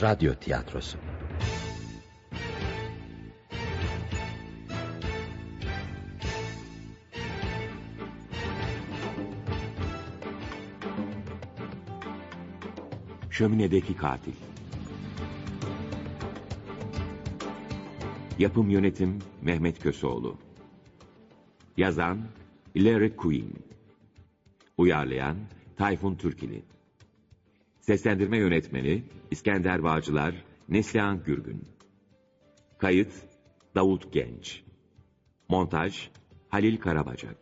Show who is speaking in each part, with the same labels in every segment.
Speaker 1: radyo tiyatrosu.
Speaker 2: Şöminedeki Katil. Yapım Yönetim Mehmet Köseoğlu. Yazan Larry Quinn. Uyarlayan Tayfun Türkili. Seslendirme Yönetmeni İskender Bağcılar, Neslihan Gürgün. Kayıt Davut Genç. Montaj Halil Karabacak.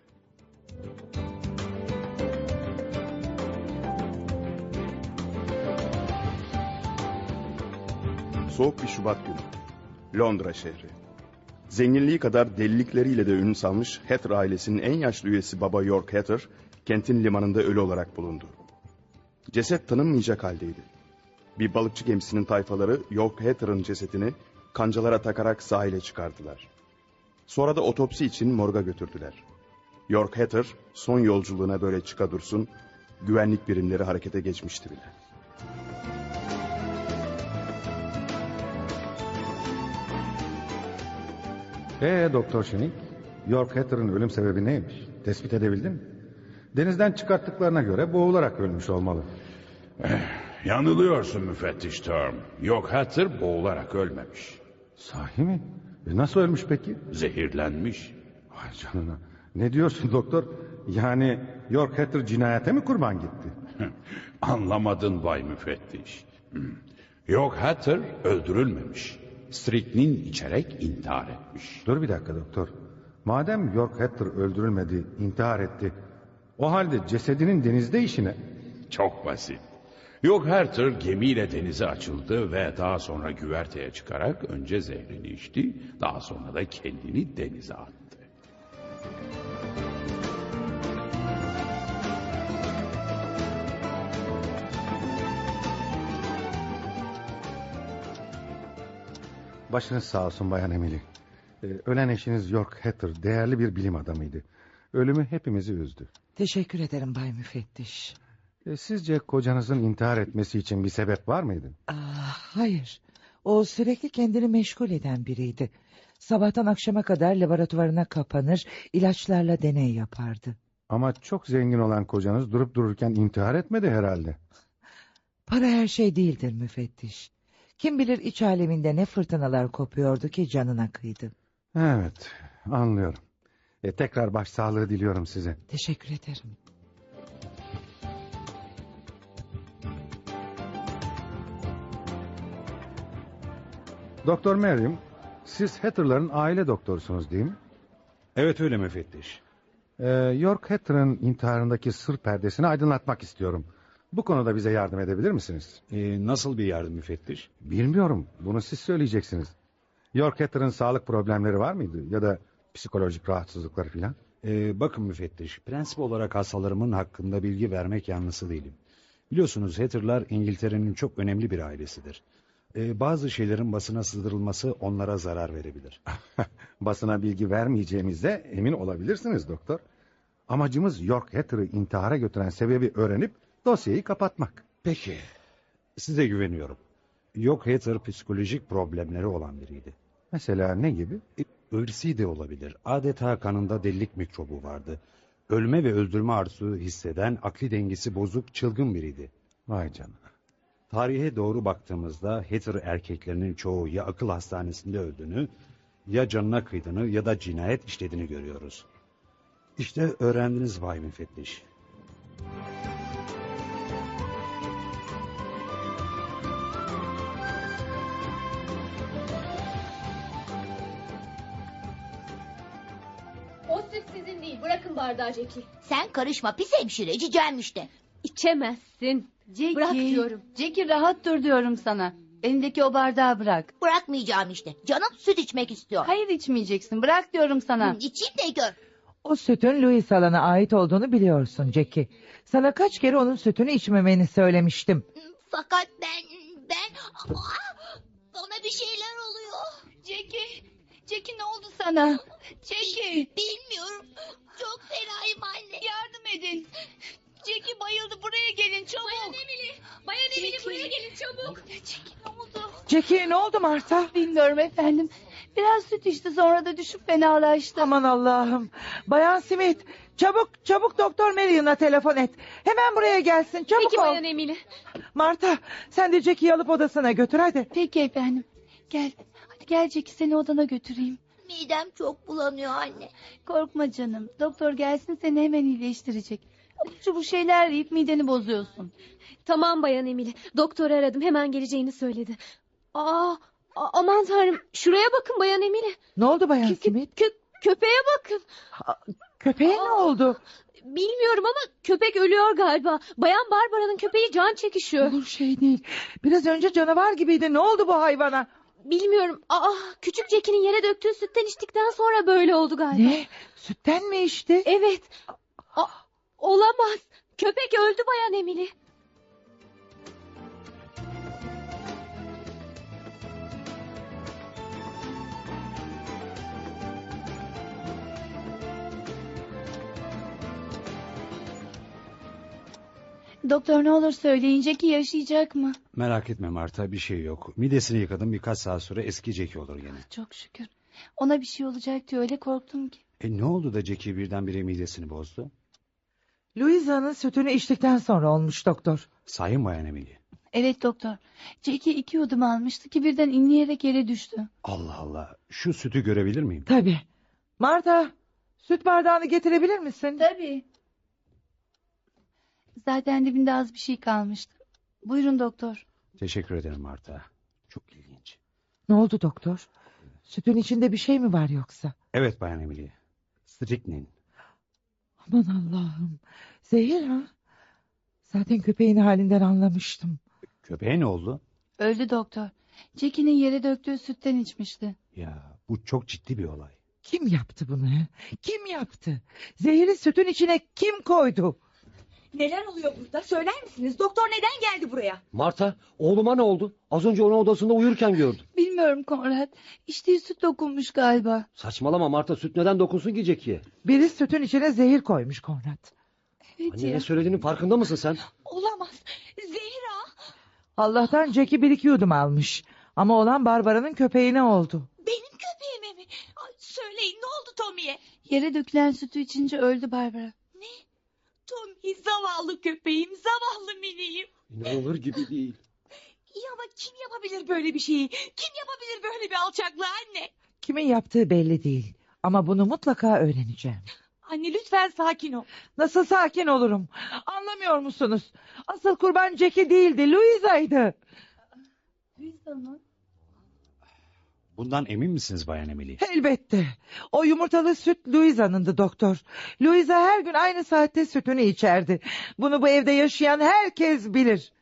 Speaker 3: Soğuk bir Şubat günü. Londra şehri. Zenginliği kadar delilikleriyle de ün salmış Hatter ailesinin en yaşlı üyesi Baba York Hatter, kentin limanında ölü olarak bulundu. Ceset tanınmayacak haldeydi. Bir balıkçı gemisinin tayfaları York Hatter'ın cesetini kancalara takarak sahile çıkardılar. Sonra da otopsi için morga götürdüler. York Hatter son yolculuğuna böyle çıka dursun, güvenlik birimleri harekete geçmişti bile.
Speaker 4: Doktor Şenik, York Hatter'ın ölüm sebebi neymiş? Tespit edebildin mi? Denizden çıkarttıklarına göre boğularak ölmüş olmalı.
Speaker 5: Yanılıyorsun müfettiş Term. York Hatter boğularak ölmemiş.
Speaker 4: Sahi mi? Nasıl ölmüş peki?
Speaker 5: Zehirlenmiş.
Speaker 4: Ay canına. Ne diyorsun doktor? Yani York Hatter cinayete mi kurban gitti?
Speaker 5: Anlamadın bay müfettiş. York Hatter öldürülmemiş. Striknin içerek intihar etmiş.
Speaker 4: Dur bir dakika doktor. Madem York Hatter öldürülmedi, intihar etti, o halde cesedinin denizde işi ne?
Speaker 5: Çok basit. York Hatter gemiyle denize açıldı ve daha sonra güverteye çıkarak önce zehrini içti, daha sonra da kendini denize attı.
Speaker 4: Başınız sağ olsun Bayan Emily. Ölen eşiniz York Hatter değerli bir bilim adamıydı. Ölümü hepimizi üzdü.
Speaker 6: Teşekkür ederim Bay Müfettiş.
Speaker 4: Sizce kocanızın intihar etmesi için bir sebep var mıydı?
Speaker 6: Hayır. O sürekli kendini meşgul eden biriydi. Sabahtan akşama kadar laboratuvarına kapanır, ilaçlarla deney yapardı.
Speaker 4: Ama çok zengin olan kocanız durup dururken intihar etmedi herhalde.
Speaker 6: Para her şey değildir müfettiş. Kim bilir iç aleminde ne fırtınalar kopuyordu ki canına kıydı.
Speaker 4: Evet, anlıyorum. Tekrar başsağlığı diliyorum size.
Speaker 6: Teşekkür ederim.
Speaker 4: Doktor Merriam, siz Hatter'ların aile doktorusunuz değil mi?
Speaker 7: Evet öyle müfettiş.
Speaker 4: York Hatter'ın intiharındaki sır perdesini aydınlatmak istiyorum. Bu konuda bize yardım edebilir misiniz?
Speaker 7: Nasıl bir yardım müfettiş?
Speaker 4: Bilmiyorum, bunu siz söyleyeceksiniz. York Hatter'ın sağlık problemleri var mıydı? Ya da psikolojik rahatsızlıkları filan?
Speaker 7: Bakın müfettiş, prensip olarak hastalarımın hakkında bilgi vermek yanlısı değilim. Biliyorsunuz Hatter'lar İngiltere'nin çok önemli bir ailesidir. Bazı şeylerin basına sızdırılması onlara zarar verebilir.
Speaker 4: Basına bilgi vermeyeceğimize emin olabilirsiniz doktor. Amacımız York Hatter'ı intihara götüren sebebi öğrenip dosyayı kapatmak.
Speaker 7: Peki, size güveniyorum. York Hatter psikolojik problemleri olan biriydi.
Speaker 4: Mesela ne gibi?
Speaker 7: Irsi de olabilir. Adeta kanında delilik mikrobu vardı. Ölme ve öldürme arzusu hisseden, akli dengesi bozuk, çılgın biriydi.
Speaker 4: Vay canına.
Speaker 7: Tarihe doğru baktığımızda Hatter erkeklerinin çoğu ya akıl hastanesinde öldüğünü, ya canına kıydığını ya da cinayet işlediğini görüyoruz. İşte öğrendiniz Bay Müfettiş.
Speaker 8: O süt sizin değil. Bırakın bardağı Jackie.
Speaker 9: Sen karışma pis hemşire cicem işte.
Speaker 8: İçemezsin.
Speaker 10: Jackie,
Speaker 8: Bırak diyorum.
Speaker 10: Jackie rahat dur diyorum sana. Elindeki o bardağı bırak.
Speaker 9: Bırakmayacağım işte. Canım süt içmek istiyor.
Speaker 10: Hayır içmeyeceksin. Bırak diyorum sana.
Speaker 9: İçeyim de gör.
Speaker 6: O sütün Louis Alan'a ait olduğunu biliyorsun Jackie. Sana kaç kere onun sütünü içmemeni söylemiştim.
Speaker 9: Fakat bana bir şeyler oluyor.
Speaker 10: Jackie ne oldu sana? Jackie.
Speaker 9: Bilmiyorum. Çok fenayım anne.
Speaker 10: Yardım edin. Jackie bayıldı, buraya gelin çabuk.
Speaker 8: Bayan Emily buraya gelin çabuk.
Speaker 10: Jackie ne oldu
Speaker 6: Jackie ne oldu Marta?
Speaker 10: Bilmiyorum efendim. Biraz süt içti, sonra da düşüp fenalaştı.
Speaker 6: Aman Allah'ım. Bayan Smith, çabuk Doktor Marion'a telefon et. Hemen buraya gelsin, çabuk
Speaker 8: Peki
Speaker 6: ol.
Speaker 8: Bayan Emily.
Speaker 6: Marta, sen de Jackie'yi alıp odasına götür hadi.
Speaker 10: Peki efendim. Gel. Hadi gel Jackie, seni odana götüreyim.
Speaker 9: Midem çok bulanıyor anne.
Speaker 10: Korkma canım. Doktor gelsin, seni hemen iyileştirecek. Bu şeyler yiyip mideni bozuyorsun.
Speaker 8: Tamam Bayan Emily. Doktoru aradım, hemen geleceğini söyledi. Aman tanrım, şuraya bakın Bayan Emily.
Speaker 6: Ne oldu Bayan Smith?
Speaker 8: Köpeğe bakın.
Speaker 6: Köpeğe ne oldu?
Speaker 8: Bilmiyorum ama köpek ölüyor galiba. Bayan Barbara'nın köpeği can çekişiyor.
Speaker 6: Olur şey değil. Biraz önce canavar gibiydi. Ne oldu bu hayvana?
Speaker 8: Bilmiyorum. Küçük Jackie'nin yere döktüğü sütten içtikten sonra böyle oldu galiba.
Speaker 6: Ne? Sütten mi içti?
Speaker 8: Evet. Olamaz. Köpek öldü Bayan Emily.
Speaker 10: Doktor ne olur söyleyin, Jackie yaşayacak mı?
Speaker 7: Merak etme Marta, bir şey yok. Midesini yıkadım, birkaç saat sonra eski Jackie olur gene.
Speaker 10: Çok şükür. Ona bir şey olacak diye öyle korktum ki.
Speaker 7: Ne oldu da Jackie birdenbire midesini bozdu?
Speaker 6: Louisa'nın sütünü içtikten sonra olmuş doktor.
Speaker 7: Sahi mi Bayan Emily?
Speaker 10: Evet doktor. Jackie 2 yudum almıştı ki birden inleyerek yere düştü.
Speaker 7: Allah Allah, şu sütü görebilir miyim?
Speaker 6: Tabii. Marta, süt bardağını getirebilir misin?
Speaker 10: Tabii. Zaten dibinde az bir şey kalmıştı. Buyurun doktor.
Speaker 7: Teşekkür ederim Marta. Çok ilginç.
Speaker 6: Ne oldu doktor? Sütün içinde bir şey mi var yoksa?
Speaker 7: Evet Bayan Emily. Strychnine.
Speaker 6: Aman Allah'ım. Zehir ha? Zaten köpeğin halinden anlamıştım.
Speaker 7: Köpeğe ne oldu?
Speaker 10: Öldü doktor. Jackie'nin yere döktüğü sütten içmişti.
Speaker 7: Ya bu çok ciddi bir olay.
Speaker 6: Kim yaptı bunu? He? Kim yaptı? Zehiri sütün içine kim koydu?
Speaker 1: Neler oluyor burada? Söyler misiniz? Doktor neden geldi buraya?
Speaker 11: Marta, oğluma ne oldu? Az önce onu odasında uyurken gördüm.
Speaker 10: Bilmiyorum Konrad. İçtiği süt dokunmuş galiba.
Speaker 11: Saçmalama Marta, süt neden dokunsun ki Jackie'ye?
Speaker 6: Biri sütün içine zehir koymuş Konrad.
Speaker 10: Evet
Speaker 11: Anne
Speaker 10: ya.
Speaker 11: ne söylediğinin farkında mısın sen?
Speaker 1: Olamaz. Zehra.
Speaker 6: Allah'tan Jackie bir iki yudum almış. Ama olan Barbara'nın köpeğine oldu.
Speaker 1: Benim köpeğime mi? Ay, söyleyin ne oldu Tommy'ye?
Speaker 10: Yere dökülen sütü içince öldü Barbara.
Speaker 1: Ne? Tommy zavallı köpeğim. Zavallı miniğim.
Speaker 11: İnanılır gibi değil.
Speaker 1: İyi ama kim yapabilir böyle bir şeyi? Kim yapabilir böyle bir alçaklığı anne?
Speaker 6: Kimin yaptığı belli değil. Ama bunu mutlaka öğreneceğim.
Speaker 1: Anne lütfen sakin ol.
Speaker 6: Nasıl sakin olurum? Anlamıyor musunuz? Asıl kurban Jackie değildi, Louisa'ydı.
Speaker 10: Louisa mı?
Speaker 7: Bundan emin misiniz Bayan Emily?
Speaker 6: Elbette. O yumurtalı süt Louisa'nındı doktor. Louisa her gün aynı saatte sütünü içerdi. Bunu bu evde yaşayan herkes bilir.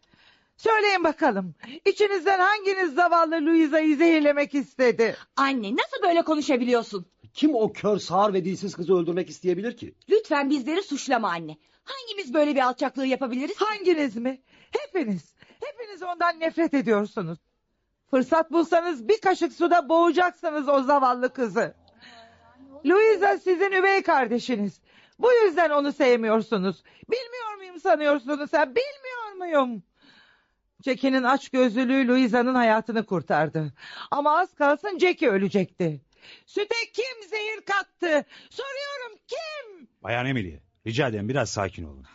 Speaker 6: Söyleyin bakalım. İçinizden hanginiz zavallı Louisa'yı zehirlemek istedi?
Speaker 1: Anne nasıl böyle konuşabiliyorsun?
Speaker 11: Kim o kör, sağır ve dilsiz kızı öldürmek isteyebilir ki?
Speaker 1: Lütfen bizleri suçlama anne. Hangimiz böyle bir alçaklığı yapabiliriz?
Speaker 6: Hanginiz mi? Hepiniz. Hepiniz ondan nefret ediyorsunuz. Fırsat bulsanız bir kaşık suda boğacaksınız o zavallı kızı. Louisa sizin üvey kardeşiniz. Bu yüzden onu sevmiyorsunuz. Bilmiyor muyum sanıyorsunuz sen? Bilmiyor muyum? Jackie'nin açgözlülüğü Louisa'nın hayatını kurtardı. Ama az kalsın Jackie ölecekti. Süte kim zehir kattı? Soruyorum kim?
Speaker 7: Bayan Emily, rica ederim biraz sakin olun.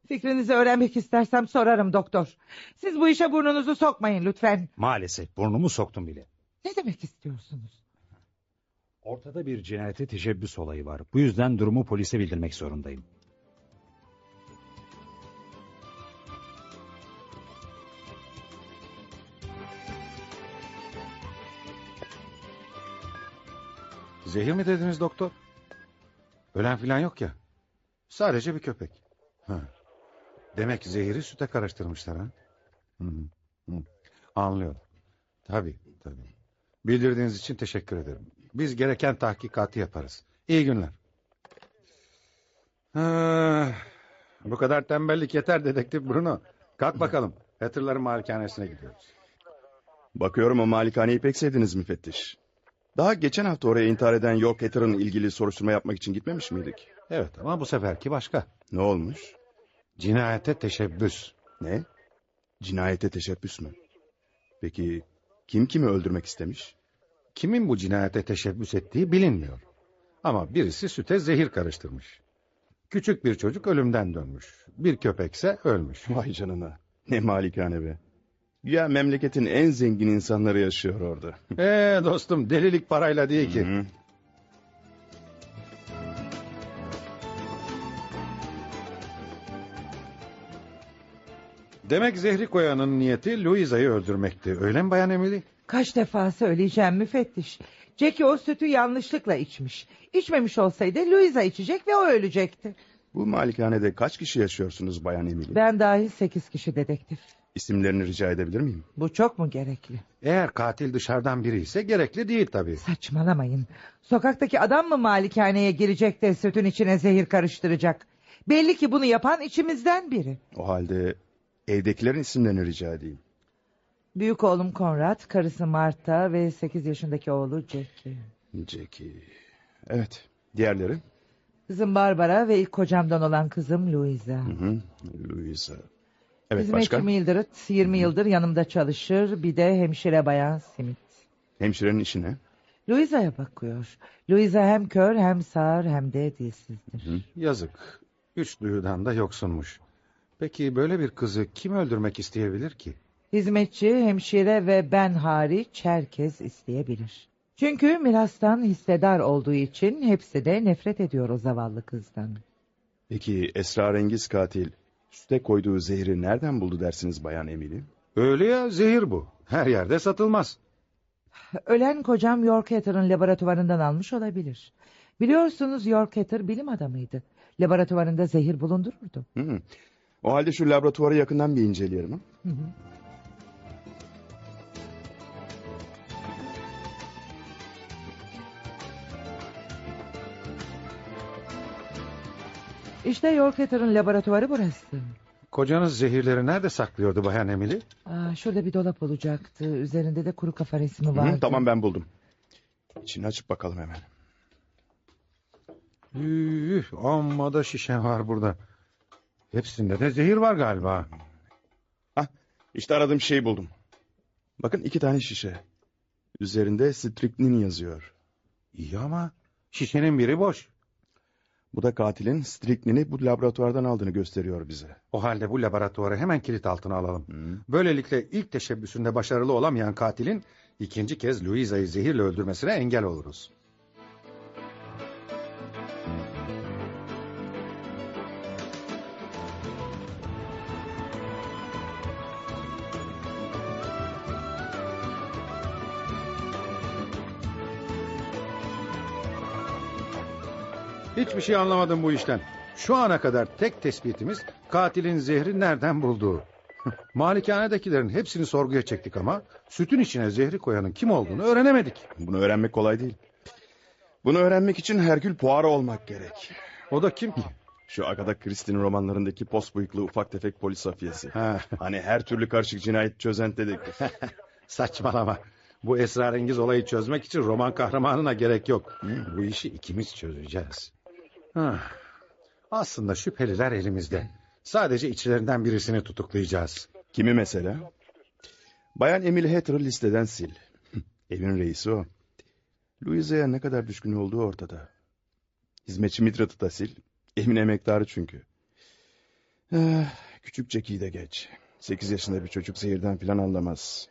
Speaker 6: Fikrinizi öğrenmek istersem sorarım doktor. Siz bu işe burnunuzu sokmayın lütfen.
Speaker 7: Maalesef burnumu soktum bile.
Speaker 6: Ne demek istiyorsunuz?
Speaker 7: Ortada bir cinayete teşebbüs olayı var. Bu yüzden durumu polise bildirmek zorundayım.
Speaker 4: Zehir mi dediniz doktor? Ölen filan yok ya. Sadece bir köpek. Ha. Demek zehiri süte karıştırmışlar ha? Hı hı. Anlıyorum. Tabii. Bildirdiğiniz için teşekkür ederim. Biz gereken tahkikatı yaparız. İyi günler. Bu kadar tembellik yeter dedektif Bruno. Kalk bakalım. Hatter'ların malikanesine gidiyoruz.
Speaker 3: Bakıyorum o malikaneyi pek sevdiniz müfettiş. Daha geçen hafta oraya intihar eden York Hatter'ın ilgili soruşturma yapmak için gitmemiş miydik?
Speaker 4: Evet ama bu seferki başka.
Speaker 3: Ne olmuş?
Speaker 4: Cinayete teşebbüs.
Speaker 3: Ne? Cinayete teşebbüs mü? Peki Kim kimi öldürmek istemiş?
Speaker 4: Kimin bu cinayete teşebbüs ettiği bilinmiyor. Ama birisi süte zehir karıştırmış. Küçük bir çocuk ölümden dönmüş. Bir köpekse ölmüş.
Speaker 3: Vay canına. Ne malikane be. Ya memleketin en zengin insanları yaşıyor orada.
Speaker 4: Dostum, delilik parayla değil ki.
Speaker 3: Hı.
Speaker 4: Demek zehri koyanın niyeti Louisa'yı öldürmekti. Öyle mi Bayan Emily?
Speaker 6: Kaç defa söyleyeceğim müfettiş. Jackie o sütü yanlışlıkla içmiş. İçmemiş olsaydı Louisa içecek ve o ölecekti.
Speaker 3: Bu malikanede kaç kişi yaşıyorsunuz Bayan Emily?
Speaker 6: Ben dahil 8 kişi dedektif.
Speaker 3: İsimlerini rica edebilir miyim?
Speaker 6: Bu çok mu gerekli?
Speaker 4: Eğer katil dışarıdan biri ise gerekli değil tabii.
Speaker 6: Saçmalamayın. Sokaktaki adam mı malikaneye girecek de sütün içine zehir karıştıracak? Belli ki bunu yapan içimizden biri.
Speaker 3: O halde evdekilerin isimlerini rica edeyim.
Speaker 6: Büyük oğlum Konrad, karısı Marta ve 8 yaşındaki oğlu Jackie.
Speaker 3: Jackie. Evet. Diğerleri?
Speaker 6: Kızım Barbara ve ilk kocamdan olan kızım Louisa.
Speaker 3: Louisa. Evet,
Speaker 6: Hizmetçi
Speaker 3: başka?
Speaker 6: Mildred 20 yıldır yanımda çalışır. Bir de hemşire bayan Smith.
Speaker 3: Hemşirenin işi ne?
Speaker 6: Louisa'ya bakıyor. Louisa hem kör hem sağır hem de dilsizdir.
Speaker 4: Yazık. 3 duyudan da yoksunmuş. Peki böyle bir kızı kim öldürmek isteyebilir ki?
Speaker 6: Hizmetçi, hemşire ve ben hariç herkes isteyebilir. Çünkü mirastan hissedar olduğu için hepsi de nefret ediyor o zavallı kızdan.
Speaker 3: Peki esrarengiz katil süte koyduğu zehri nereden buldu dersiniz Bayan Emily?
Speaker 4: Öyle ya, zehir bu. Her yerde satılmaz.
Speaker 6: Ölen kocam Yorkhatter'ın laboratuvarından almış olabilir. Biliyorsunuz Yorkhatter bilim adamıydı. Laboratuvarında zehir bulundururdu.
Speaker 3: O halde şu laboratuvarı yakından bir inceleyelim.
Speaker 6: İşte Yorkhatter'ın laboratuvarı burası.
Speaker 4: Kocanız zehirleri nerede saklıyordu Bayan Emily?
Speaker 6: Şurada bir dolap olacaktı. Üzerinde de kuru kafa resmi vardı.
Speaker 3: Tamam, ben buldum. İçini açıp bakalım hemen.
Speaker 4: Amma da şişe var burada. Hepsinde de zehir var galiba.
Speaker 3: İşte aradığım şeyi buldum. Bakın 2 tane şişe. Üzerinde striknin yazıyor.
Speaker 4: İyi ama şişenin biri boş.
Speaker 3: Bu da katilin striknini bu laboratuvardan aldığını gösteriyor bize.
Speaker 4: O halde bu laboratuvarı hemen kilit altına alalım. Böylelikle ilk teşebbüsünde başarılı olamayan katilin ikinci kez Louisa'yı zehirle öldürmesine engel oluruz. Hiçbir şey anlamadım bu işten. Şu ana kadar tek tespitimiz katilin zehri nereden bulduğu. Malikanedekilerin hepsini sorguya çektik ama sütün içine zehri koyanın kim olduğunu öğrenemedik.
Speaker 3: Bunu öğrenmek kolay değil. Bunu öğrenmek için Herkül Poirot olmak gerek.
Speaker 4: O da kim ki?
Speaker 3: Şu Agatha Christie'nin romanlarındaki pos bıyıklı ufak tefek polis hafiyesi. Hani her türlü karışık cinayet çözen dedektif.
Speaker 4: Saçmalama. Bu esrarengiz olayı çözmek için roman kahramanına gerek yok. Bu işi ikimiz çözeceğiz. Aslında şüpheliler elimizde. Sadece içlerinden birisini tutuklayacağız.
Speaker 3: Kimi mesela? Bayan Emily Hatter'ı listeden sil. Evin reisi o. Louisa'ya ne kadar düşkün olduğu ortada. Hizmetçi Mildred'ı da sil. Evin emektarı çünkü. Küçük Jackie'yi de geç. 8 yaşında bir çocuk zehirden filan anlamaz.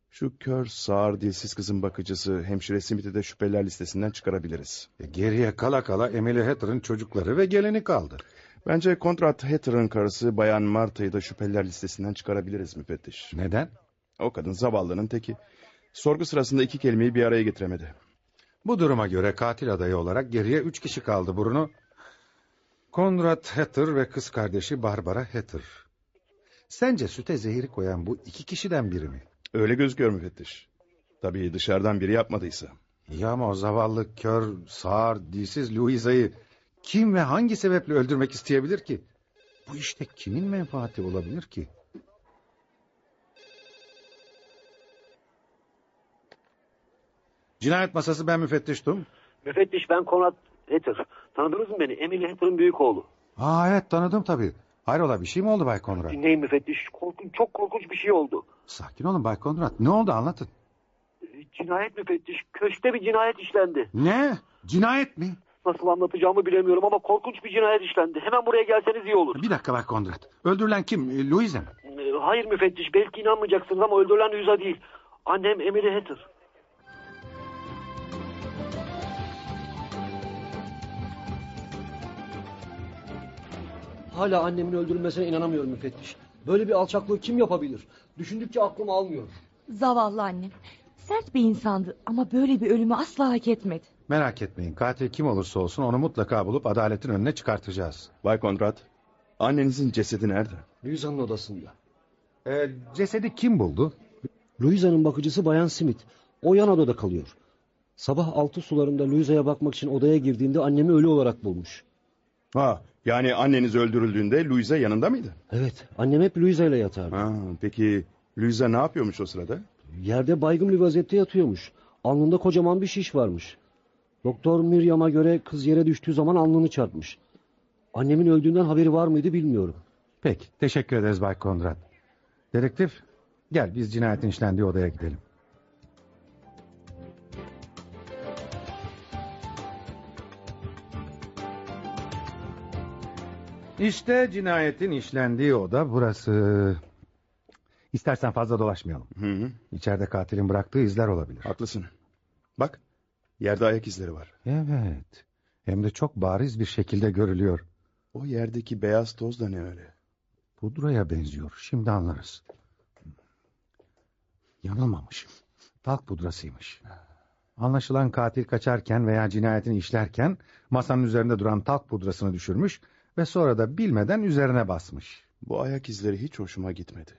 Speaker 3: Şu kör, sağır, dilsiz kızın bakıcısı hemşire Smith'i de şüpheliler listesinden çıkarabiliriz.
Speaker 4: Geriye kala kala Emily Hatter'ın çocukları ve gelini kaldı.
Speaker 3: Bence Konrad Hatter'ın karısı Bayan Marta'yı da şüpheliler listesinden çıkarabiliriz müfettiş.
Speaker 4: Neden?
Speaker 3: O kadın zavallının teki. Sorgu sırasında 2 kelimeyi bir araya getiremedi.
Speaker 4: Bu duruma göre katil adayı olarak geriye 3 kişi kaldı Bruno. Konrad Hatter ve kız kardeşi Barbara Hatter. Sence süte zehiri koyan bu 2 kişiden biri mi?
Speaker 3: Öyle gözüküyor müfettiş. Tabii dışarıdan biri yapmadıysa.
Speaker 4: Ya ama o zavallı kör, sağır, dilsiz Louisa'yı kim ve hangi sebeple öldürmek isteyebilir ki? Bu işte kimin menfaati olabilir ki? Cinayet masası, ben müfettiş Tum.
Speaker 11: Müfettiş, ben Konrad Hatter. Tanıdınız mı beni? Emily Hatter'ın büyük oğlu.
Speaker 4: Evet, tanıdım tabii. Hayrola, bir şey mi oldu Bay Konrad?
Speaker 11: Dinleyin müfettiş. Çok korkunç bir şey oldu.
Speaker 4: Sakin olun Bay Konrad. Ne oldu, anlatın.
Speaker 11: Cinayet müfettiş. Köşkte bir cinayet işlendi.
Speaker 4: Ne? Cinayet mi?
Speaker 11: Nasıl anlatacağımı bilemiyorum ama korkunç bir cinayet işlendi. Hemen buraya gelseniz iyi olur.
Speaker 4: Bir dakika bak Kondrat. Öldürülen kim? Louisa mı?
Speaker 11: Hayır müfettiş. Belki inanmayacaksınız ama öldürülen Louisa değil. Annem Emily Hatter.
Speaker 12: Hala annemin öldürülmesine inanamıyorum müfettiş. Böyle bir alçaklığı kim yapabilir? Düşündükçe aklım almıyor.
Speaker 1: Zavallı annem. Sert bir insandı ama böyle bir ölümü asla hak etmedi.
Speaker 4: Merak etmeyin. Katil kim olursa olsun onu mutlaka bulup adaletin önüne çıkartacağız.
Speaker 3: Bay Konrad, annenizin cesedi nerede?
Speaker 12: Louisa'nın odasında.
Speaker 4: Cesedi kim buldu?
Speaker 12: Louisa'nın bakıcısı Bayan Smith. O yan odada kalıyor. Sabah 6 sularında Louisa'ya bakmak için odaya girdiğinde annemi ölü olarak bulmuş.
Speaker 3: Ha, yani anneniz öldürüldüğünde Louisa yanında mıydı?
Speaker 12: Evet, annem hep Louisa ile yatardı.
Speaker 3: Ha, peki Louisa ne yapıyormuş o sırada?
Speaker 12: Yerde baygın bir vaziyette yatıyormuş. Alnında kocaman bir şiş varmış. Doktor Miriam'a göre kız yere düştüğü zaman alnını çarpmış. Annemin öldüğünden haberi var mıydı bilmiyorum.
Speaker 4: Peki, teşekkür ederiz Bay Konrad. Dedektif, gel biz cinayetin işlendiği odaya gidelim. İşte cinayetin işlendiği oda burası. İstersen fazla dolaşmayalım.
Speaker 3: Hı.
Speaker 4: İçeride katilin bıraktığı izler olabilir.
Speaker 3: Haklısın. Bak, yerde ayak izleri var.
Speaker 4: Evet, hem de çok bariz bir şekilde görülüyor.
Speaker 3: O yerdeki beyaz toz da ne öyle?
Speaker 4: Pudraya benziyor, şimdi anlarız. Yanılmamışım. Talk pudrasıymış. Anlaşılan katil kaçarken veya cinayetini işlerken masanın üzerinde duran talk pudrasını düşürmüş ve sonra da bilmeden üzerine basmış.
Speaker 3: Bu ayak izleri hiç hoşuma gitmedi.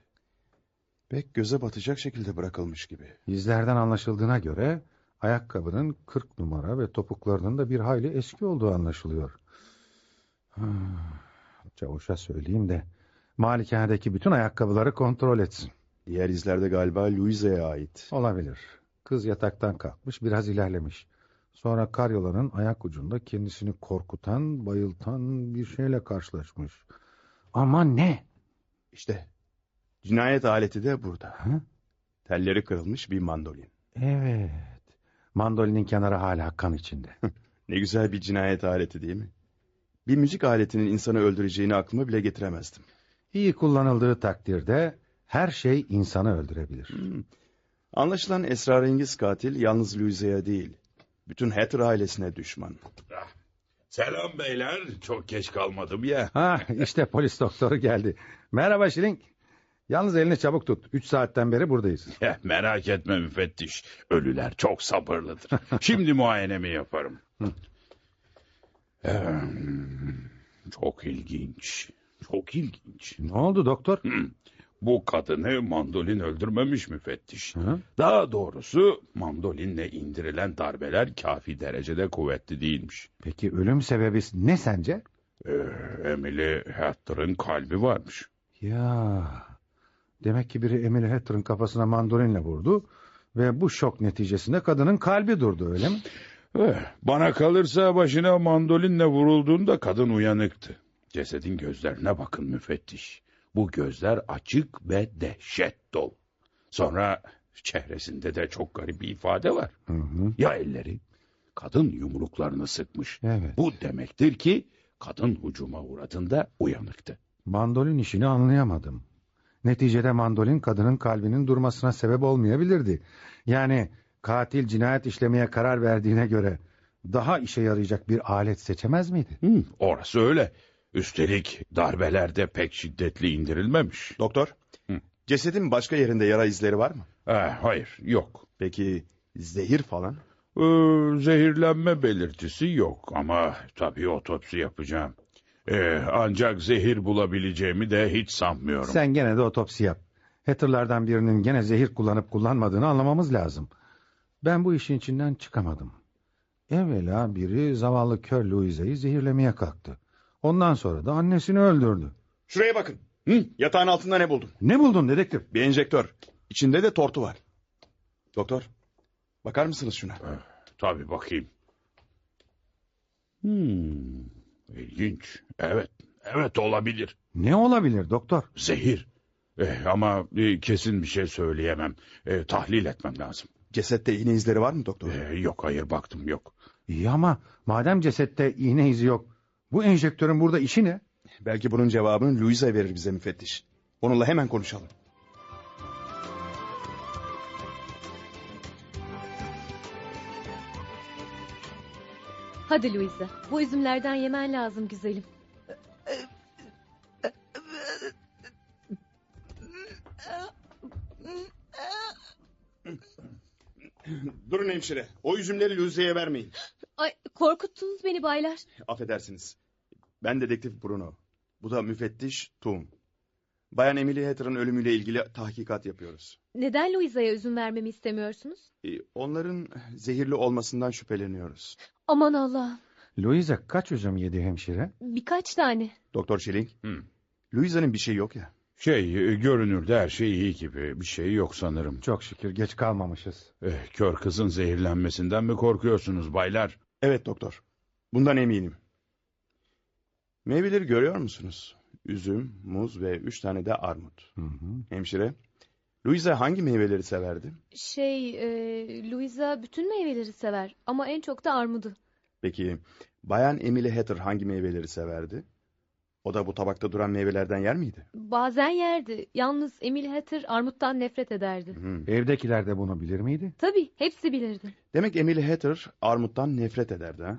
Speaker 3: Pek göze batacak şekilde bırakılmış gibi.
Speaker 4: İzlerden anlaşıldığına göre ayakkabının 40 numara ve topuklarının da bir hayli eski olduğu anlaşılıyor. Çavuşa söyleyeyim de malikanedeki bütün ayakkabıları kontrol etsin.
Speaker 3: Diğer izlerde galiba Louisa'ya ait.
Speaker 4: Olabilir. Kız yataktan kalkmış, biraz ilerlemiş. Sonra karyolanın ayak ucunda kendisini korkutan, bayıltan bir şeyle karşılaşmış. Ama ne?
Speaker 3: İşte cinayet aleti de burada.
Speaker 4: Ha?
Speaker 3: Telleri kırılmış bir mandolin.
Speaker 4: Evet. Mandolinin kenarı hala kan içinde.
Speaker 3: Ne güzel bir cinayet aleti değil mi? Bir müzik aletinin insanı öldüreceğini aklıma bile getiremezdim.
Speaker 4: İyi kullanıldığı takdirde her şey insanı öldürebilir.
Speaker 3: Anlaşılan esrarengiz katil yalnız Louisa'ya değil, bütün Hatter ailesine düşman.
Speaker 5: Selam beyler. Çok geç kalmadım ya.
Speaker 4: Ha, işte polis doktoru geldi. Merhaba Şiling. Yalnız elini çabuk tut. 3 saatten beri buradayız.
Speaker 5: Merak etme müfettiş. Ölüler çok sabırlıdır. Şimdi muayenemi yaparım. Çok ilginç. Çok ilginç.
Speaker 4: Ne oldu doktor?
Speaker 5: Bu kadını mandolin öldürmemiş müfettiş.
Speaker 4: Hı?
Speaker 5: Daha doğrusu mandolinle indirilen darbeler kafi derecede kuvvetli değilmiş.
Speaker 4: Peki ölüm sebebi ne sence?
Speaker 5: Emily Hatter'ın kalbi varmış.
Speaker 4: Ya, demek ki biri Emily Hatter'ın kafasına mandolinle vurdu ve bu şok neticesinde kadının kalbi durdu, öyle mi?
Speaker 5: Bana kalırsa başına mandolinle vurulduğunda kadın uyanıktı. Cesedin gözlerine bakın müfettiş. Bu gözler açık ve dehşet dolu. Sonra çehresinde de çok garip bir ifade var. Ya elleri? Kadın yumruklarını sıkmış.
Speaker 4: Evet.
Speaker 5: Bu demektir ki kadın hücuma uğradığında uyanıktı.
Speaker 4: Mandolin işini anlayamadım. Neticede mandolin kadının kalbinin durmasına sebep olmayabilirdi. Yani katil cinayet işlemeye karar verdiğine göre daha işe yarayacak bir alet seçemez miydi?
Speaker 5: Orası öyle. Üstelik darbeler de pek şiddetli indirilmemiş.
Speaker 3: Doktor, cesedin başka yerinde yara izleri var mı?
Speaker 5: Hayır, yok.
Speaker 3: Peki zehir falan?
Speaker 5: Zehirlenme belirtisi yok ama tabii otopsi yapacağım. Ancak zehir bulabileceğimi de hiç sanmıyorum.
Speaker 4: Sen gene de otopsi yap. Hatter'lardan birinin gene zehir kullanıp kullanmadığını anlamamız lazım. Ben bu işin içinden çıkamadım. Evvela biri zavallı kör Louisa'yı zehirlemeye kalktı. Ondan sonra da annesini öldürdü.
Speaker 3: Şuraya bakın. Yatağın altında ne buldum?
Speaker 4: Ne buldun dedektif?
Speaker 3: Bir enjektör. İçinde de tortu var. Doktor, bakar mısınız şuna?
Speaker 5: Tabii bakayım. İlginç. Evet olabilir.
Speaker 4: Ne olabilir doktor?
Speaker 5: Zehir. Ama kesin bir şey söyleyemem. Tahlil etmem lazım.
Speaker 3: Cesette iğne izleri var mı doktor?
Speaker 5: Yok, hayır, baktım, yok.
Speaker 4: İyi ama madem cesette iğne izi yok, bu enjektörün burada işi ne?
Speaker 3: Belki bunun cevabını Louisa verir bize müfettiş. Onunla hemen konuşalım.
Speaker 8: Hadi Louisa, bu üzümlerden yemen lazım güzelim.
Speaker 3: Durun hemşire. O üzümleri Louisa'ya vermeyin.
Speaker 8: Ay, korkuttunuz beni baylar.
Speaker 3: Affedersiniz. Ben dedektif Bruno. Bu da müfettiş Tom. Bayan Emily Hatter'ın ölümüyle ilgili tahkikat yapıyoruz.
Speaker 8: Neden Louisa'ya üzüm vermemi istemiyorsunuz?
Speaker 3: Onların zehirli olmasından şüpheleniyoruz.
Speaker 8: Aman Allah'ım.
Speaker 4: Louisa kaç üzüm yedi hemşire?
Speaker 8: Birkaç tane.
Speaker 3: Doktor Schilling. Louisa'nın bir şey yok ya.
Speaker 5: Görünürde her şey iyi gibi. Bir şey yok sanırım.
Speaker 4: Çok şükür geç kalmamışız.
Speaker 5: Kör kızın zehirlenmesinden mi korkuyorsunuz baylar?
Speaker 3: Evet doktor. Bundan eminim. Meyveleri görüyor musunuz? Üzüm, muz ve 3 tane de armut. Hemşire, Louisa hangi meyveleri severdi?
Speaker 8: Louisa bütün meyveleri sever ama en çok da armudu.
Speaker 3: Peki, Bayan Emily Hatter hangi meyveleri severdi? O da bu tabakta duran meyvelerden yer miydi?
Speaker 8: Bazen yerdi. Yalnız Emily Hatter armuttan nefret ederdi.
Speaker 4: Evdekiler de bunu bilir miydi?
Speaker 8: Tabii, hepsi bilirdi.
Speaker 3: Demek Emily Hatter armuttan nefret ederdi ha?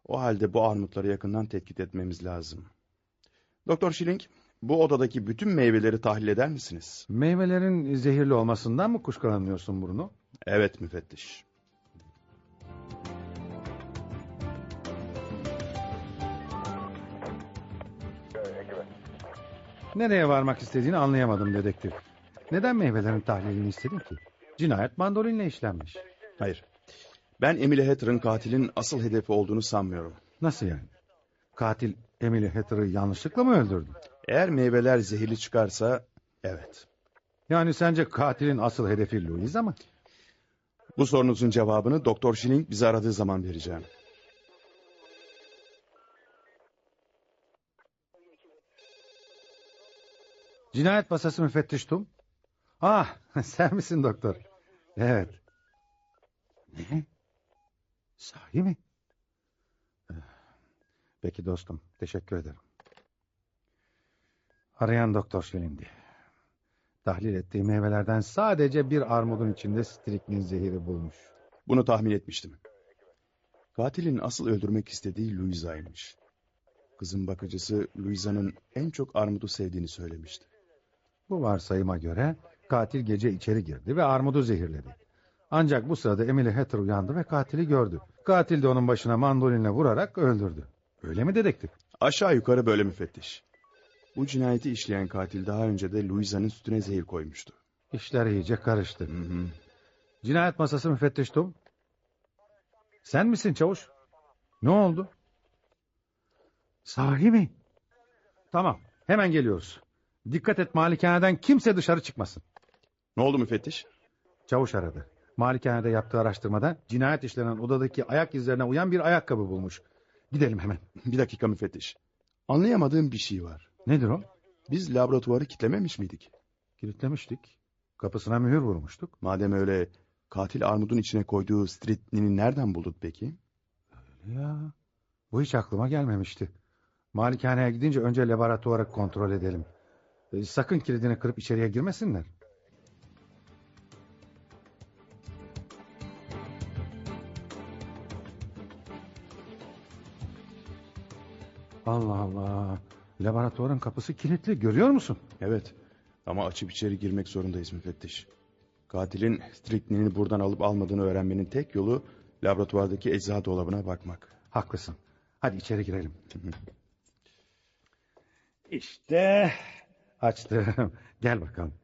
Speaker 3: O halde bu armutları yakından tetkik etmemiz lazım. Doktor Schilling, bu odadaki bütün meyveleri tahlil eder misiniz?
Speaker 4: Meyvelerin zehirli olmasından mı kuşkulanıyorsun Bruno?
Speaker 3: Evet müfettiş.
Speaker 4: Nereye varmak istediğini anlayamadım dedektif. Neden meyvelerin tahlilini istedin ki? Cinayet mandolinle işlenmiş.
Speaker 3: Hayır. Ben Emily Hatter'ın katilin asıl hedefi olduğunu sanmıyorum.
Speaker 4: Nasıl yani? Katil Emily Hatter'ı yanlışlıkla mı öldürdü?
Speaker 3: Eğer meyveler zehirli çıkarsa evet.
Speaker 4: Yani sence katilin asıl hedefi Louisa mı?
Speaker 3: Bu sorunuzun cevabını Doktor Schilling bizi aradığı zaman vereceğim.
Speaker 4: Cinayet masası müfettiş Tom. Ah, sen misin doktor? Evet. Ne? Sahi mi? Peki dostum, teşekkür ederim. Arayan Doktor Schilling'di. Tahlil ettiği meyvelerden sadece bir armudun içinde striknin zehiri bulmuş.
Speaker 3: Bunu tahmin etmiştim. Katilin asıl öldürmek istediği Louisa'ymış. Kızın bakıcısı Louisa'nın en çok armudu sevdiğini söylemişti.
Speaker 4: Bu varsayıma göre katil gece içeri girdi ve armudu zehirledi. Ancak bu sırada Emily Hatter uyandı ve katili gördü. Katil de onun başına mandolinle vurarak öldürdü. Öyle mi dedektif?
Speaker 3: Aşağı yukarı böyle müfettiş. Bu cinayeti işleyen katil daha önce de Louisa'nın sütüne zehir koymuştu.
Speaker 4: İşler iyice karıştı. Cinayet masası müfettiş Tom. Sen misin çavuş? Ne oldu? Sahi mi? Tamam, hemen geliyoruz. Dikkat et, malikaneden kimse dışarı çıkmasın.
Speaker 3: Ne oldu müfettiş?
Speaker 4: Çavuş aradı. Malikanede yaptığı araştırmada cinayet işlenen odadaki ayak izlerine uyan bir ayakkabı bulmuş. Gidelim hemen.
Speaker 3: Bir dakika müfettiş. Anlayamadığım bir şey var.
Speaker 4: Nedir o?
Speaker 3: Biz laboratuvarı kilitlememiş miydik?
Speaker 4: Kilitlemiştik. Kapısına mühür vurmuştuk.
Speaker 3: Madem öyle, katil armudun içine koyduğu stritnini nereden bulduk peki?
Speaker 4: Ya, bu hiç aklıma gelmemişti. Malikaneye gidince önce laboratuvarı kontrol edelim. Sakın kilidini kırıp içeriye girmesinler. Allah Allah. Laboratuvarın kapısı kilitli, görüyor musun?
Speaker 3: Evet. Ama açıp içeri girmek zorundayız müfettiş. Katilin striknini buradan alıp almadığını öğrenmenin tek yolu laboratuvardaki eczacı dolabına bakmak.
Speaker 4: Haklısın. Hadi içeri girelim. İşte açtım. Gel bakalım.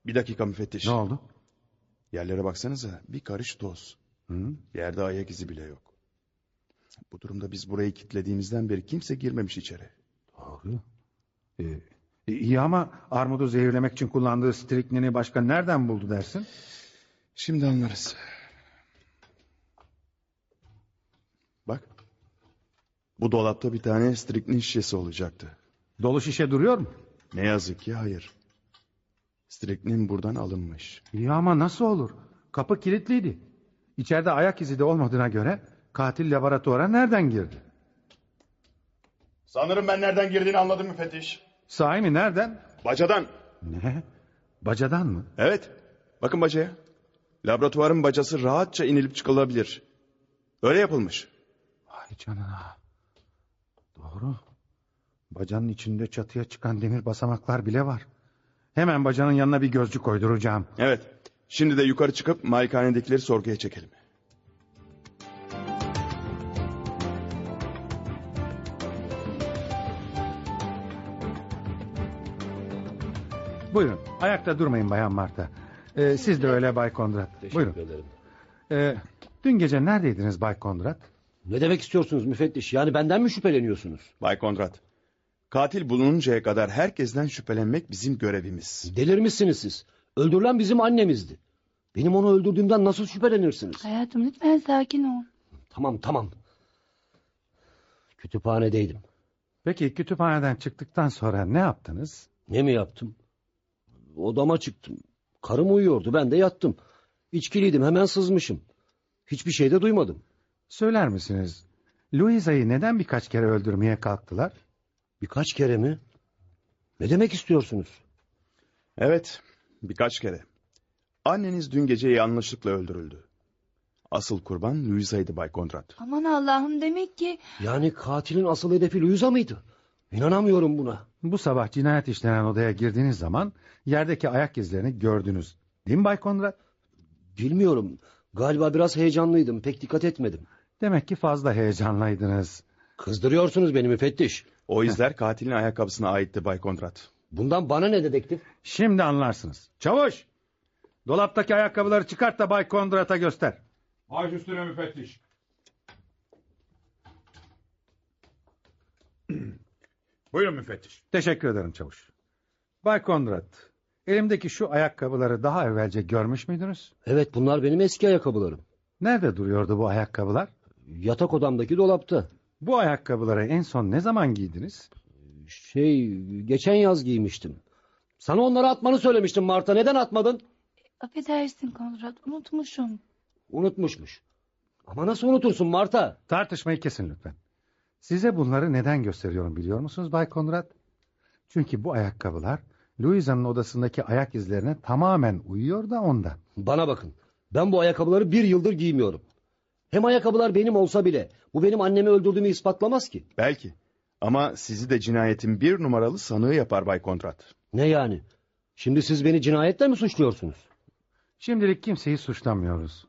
Speaker 3: Bir dakika müfettiş.
Speaker 4: Ne oldu?
Speaker 3: Yerlere baksanıza, bir karış toz. Yerde ayak izi bile yok. Bu durumda biz burayı kilitlediğimizden beri kimse girmemiş içeri.
Speaker 4: Doğru. İyi ama armudu zehirlemek için kullandığı striknini başka nereden buldu dersin?
Speaker 3: Şimdi anlarız. Bak. Bu dolapta bir tane striknin şişesi olacaktı.
Speaker 4: Dolu şişe duruyor mu?
Speaker 3: Ne yazık ki hayır. Strychnine buradan alınmış.
Speaker 4: İyi ama nasıl olur? Kapı kilitliydi. İçeride ayak izi de olmadığına göre katil laboratuvara nereden girdi?
Speaker 3: Sanırım ben nereden girdiğini anladım müfettiş.
Speaker 4: Sahi mi, nereden?
Speaker 3: Bacadan.
Speaker 4: Ne? Bacadan mı?
Speaker 3: Evet. Bakın bacaya. Laboratuvarın bacası rahatça inilip çıkılabilir. Öyle yapılmış.
Speaker 4: Vay canına. Doğru. Bacanın içinde çatıya çıkan demir basamaklar bile var. Hemen bacanın yanına bir gözcü koyduracağım.
Speaker 3: Evet. Şimdi de yukarı çıkıp malikanedekileri sorguya çekelim.
Speaker 4: Buyurun. Ayakta durmayın Bayan Marta. Siz de öyle Bay Kondrat. Buyurun.
Speaker 12: ederim.
Speaker 4: Dün gece neredeydiniz Bay Kondrat?
Speaker 12: Ne demek istiyorsunuz müfettiş? Yani benden mi şüpheleniyorsunuz?
Speaker 3: Bay Kondrat. Katil bulununcaya kadar herkesten şüphelenmek bizim görevimiz.
Speaker 12: Delirmişsiniz siz. Öldürülen bizim annemizdi. Benim onu öldürdüğümden nasıl şüphelenirsiniz?
Speaker 10: Hayatım lütfen sakin ol.
Speaker 12: Tamam. Kütüphanedeydim.
Speaker 4: Peki kütüphaneden çıktıktan sonra ne yaptınız?
Speaker 12: Ne mi yaptım? Odama çıktım. Karım uyuyordu, ben de yattım. İçkiliydim, hemen sızmışım. Hiçbir şey de duymadım.
Speaker 4: Söyler misiniz? Louisa'yı neden birkaç kere öldürmeye kalktılar?
Speaker 12: Birkaç kere mi? Ne demek istiyorsunuz?
Speaker 3: Evet, birkaç kere. Anneniz dün gece yanlışlıkla öldürüldü. Asıl kurban Louisa'ydı Bay Kondrat.
Speaker 10: Aman Allah'ım, demek ki...
Speaker 12: Yani katilin asıl hedefi Louisa mıydı? İnanamıyorum buna.
Speaker 4: Bu sabah cinayet işlenen odaya girdiğiniz zaman yerdeki ayak izlerini gördünüz. Değil mi Bay Kondrat?
Speaker 12: Bilmiyorum. Galiba biraz heyecanlıydım. Pek dikkat etmedim.
Speaker 4: Demek ki fazla heyecanlıydınız.
Speaker 12: Kızdırıyorsunuz beni müfettiş.
Speaker 3: O izler katilin ayakkabısına aitti Bay Kondrat.
Speaker 12: Bundan bana ne dedektif?
Speaker 4: Şimdi anlarsınız. Çavuş! Dolaptaki ayakkabıları çıkart da Bay Kondrat'a göster.
Speaker 5: Baş üstüne müfettiş. Buyurun müfettiş.
Speaker 4: Teşekkür ederim çavuş. Bay Kondrat, elimdeki şu ayakkabıları daha evvelce görmüş müydünüz?
Speaker 12: Evet, bunlar benim eski ayakkabılarım.
Speaker 4: Nerede duruyordu bu ayakkabılar?
Speaker 12: Yatak odamdaki dolapta.
Speaker 4: Bu ayakkabıları en son ne zaman giydiniz?
Speaker 12: Geçen yaz giymiştim. Sana onları atmanı söylemiştim Marta. Neden atmadın?
Speaker 10: Affedersin Konrad, unutmuşum.
Speaker 12: Unutmuşmuş. Ama nasıl unutursun Marta?
Speaker 4: Tartışmayı kesin lütfen. Size bunları neden gösteriyorum biliyor musunuz Bay Kondrat? Çünkü bu ayakkabılar Louisa'nın odasındaki ayak izlerine tamamen uyuyor da ondan.
Speaker 12: Bana bakın. Ben bu ayakkabıları 1 yıldır giymiyorum. Hem ayakkabılar benim olsa bile bu benim annemi öldürdüğümü ispatlamaz ki.
Speaker 3: Belki. Ama sizi de cinayetin 1 numaralı sanığı yapar Bay Kondrat.
Speaker 12: Ne yani? Şimdi siz beni cinayetle mi suçluyorsunuz?
Speaker 4: Şimdilik kimseyi suçlamıyoruz.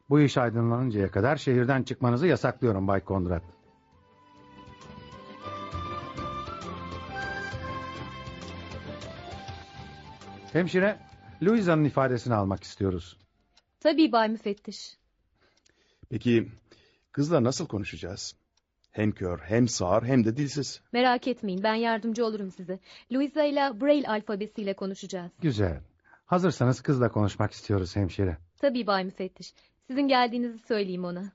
Speaker 4: Bu iş aydınlanıncaya kadar şehirden çıkmanızı yasaklıyorum Bay Kondrat. Hemşire, Louisa'nın ifadesini almak istiyoruz.
Speaker 8: Tabii Bay Müfettiş.
Speaker 3: Peki kızla nasıl konuşacağız? Hem kör, hem sağır, hem de dilsiz.
Speaker 8: Merak etmeyin, ben yardımcı olurum size. Louisa ile Braille alfabesiyle konuşacağız.
Speaker 4: Güzel. Hazırsanız kızla konuşmak istiyoruz hemşire.
Speaker 8: Tabii Bay Müfettiş. Sizin geldiğinizi söyleyeyim ona.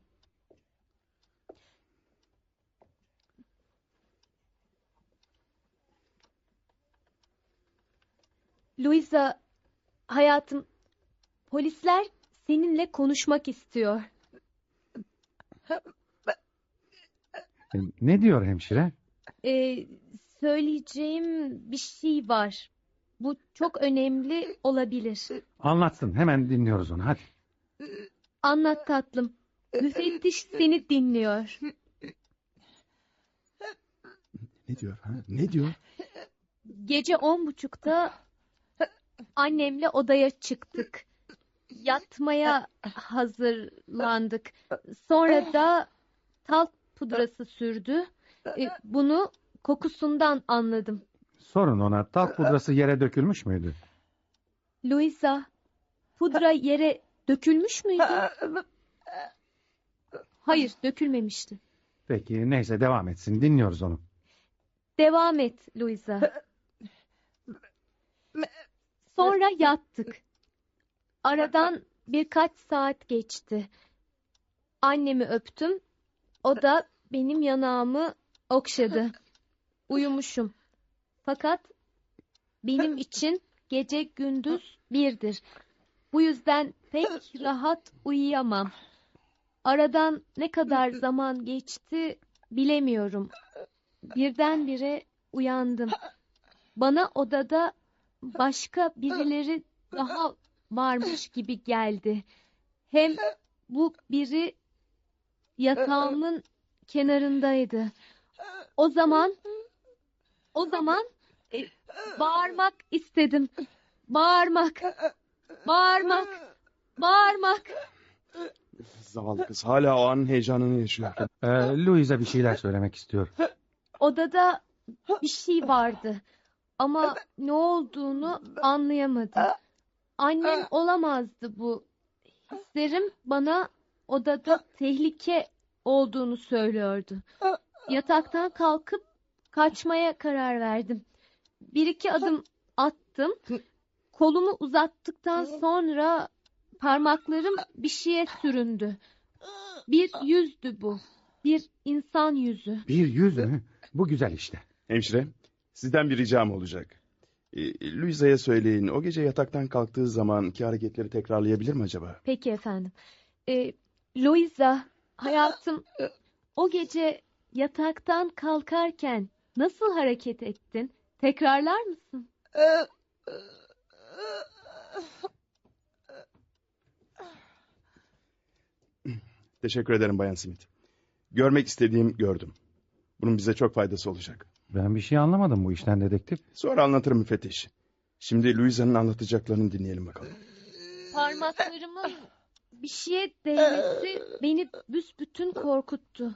Speaker 8: Louisa, hayatım, polisler seninle konuşmak istiyor.
Speaker 4: Ne diyor hemşire?
Speaker 8: Söyleyeceğim bir şey var. Bu çok önemli olabilir.
Speaker 4: Anlatsın, hemen dinliyoruz onu, hadi.
Speaker 8: Anlat tatlım. Müfettiş seni dinliyor.
Speaker 3: Ne diyor? Ha? Ne diyor?
Speaker 8: Gece 10.30'da annemle odaya çıktık. Yatmaya hazırlandık. Sonra da talk pudrası sürdü. Bunu kokusundan anladım.
Speaker 4: Sorun ona, talk pudrası yere dökülmüş müydü?
Speaker 8: Louisa, pudra yere dökülmüş müydü? Hayır, dökülmemişti.
Speaker 4: Peki, neyse devam etsin, dinliyoruz onu.
Speaker 8: Devam et Louisa. Sonra yattık. Aradan birkaç saat geçti. Annemi öptüm. O da benim yanağımı okşadı. Uyumuşum. Fakat benim için gece gündüz birdir. Bu yüzden pek rahat uyuyamam. Aradan ne kadar zaman geçti bilemiyorum. Birdenbire uyandım. Bana odada başka birileri daha varmış gibi geldi. Hem bu biri yatağımın kenarındaydı. O zaman bağırmak istedim. Bağırmak.
Speaker 3: Zavallı kız hala o anın heyecanını yaşıyor.
Speaker 4: Louisa bir şeyler söylemek istiyor.
Speaker 8: Odada bir şey vardı. Ama ne olduğunu anlayamadım. Annem olamazdı bu. Hislerim bana odada tehlike olduğunu söylüyordu. Yataktan kalkıp kaçmaya karar verdim. Bir iki adım attım. Kolumu uzattıktan sonra parmaklarım bir şeye süründü. Bir yüzdü bu. Bir insan yüzü.
Speaker 4: Bir yüz mü? Bu güzel işte.
Speaker 3: Hemşire, sizden bir ricam olacak. Louisa'ya söyleyin, o gece yataktan kalktığı zamanki hareketleri tekrarlayabilir mi acaba?
Speaker 8: Peki efendim. Louisa, hayatım, o gece yataktan kalkarken nasıl hareket ettin? Tekrarlar mısın?
Speaker 3: Teşekkür ederim Bayan Smith. Görmek istediğim gördüm. Bunun bize çok faydası olacak.
Speaker 4: Ben bir şey anlamadım bu işten dedektif.
Speaker 3: Sonra anlatırım müfettiş. Şimdi Louisa'nın anlatacaklarını dinleyelim bakalım.
Speaker 8: Parmaklarımın bir şeye değmesi beni büsbütün korkuttu.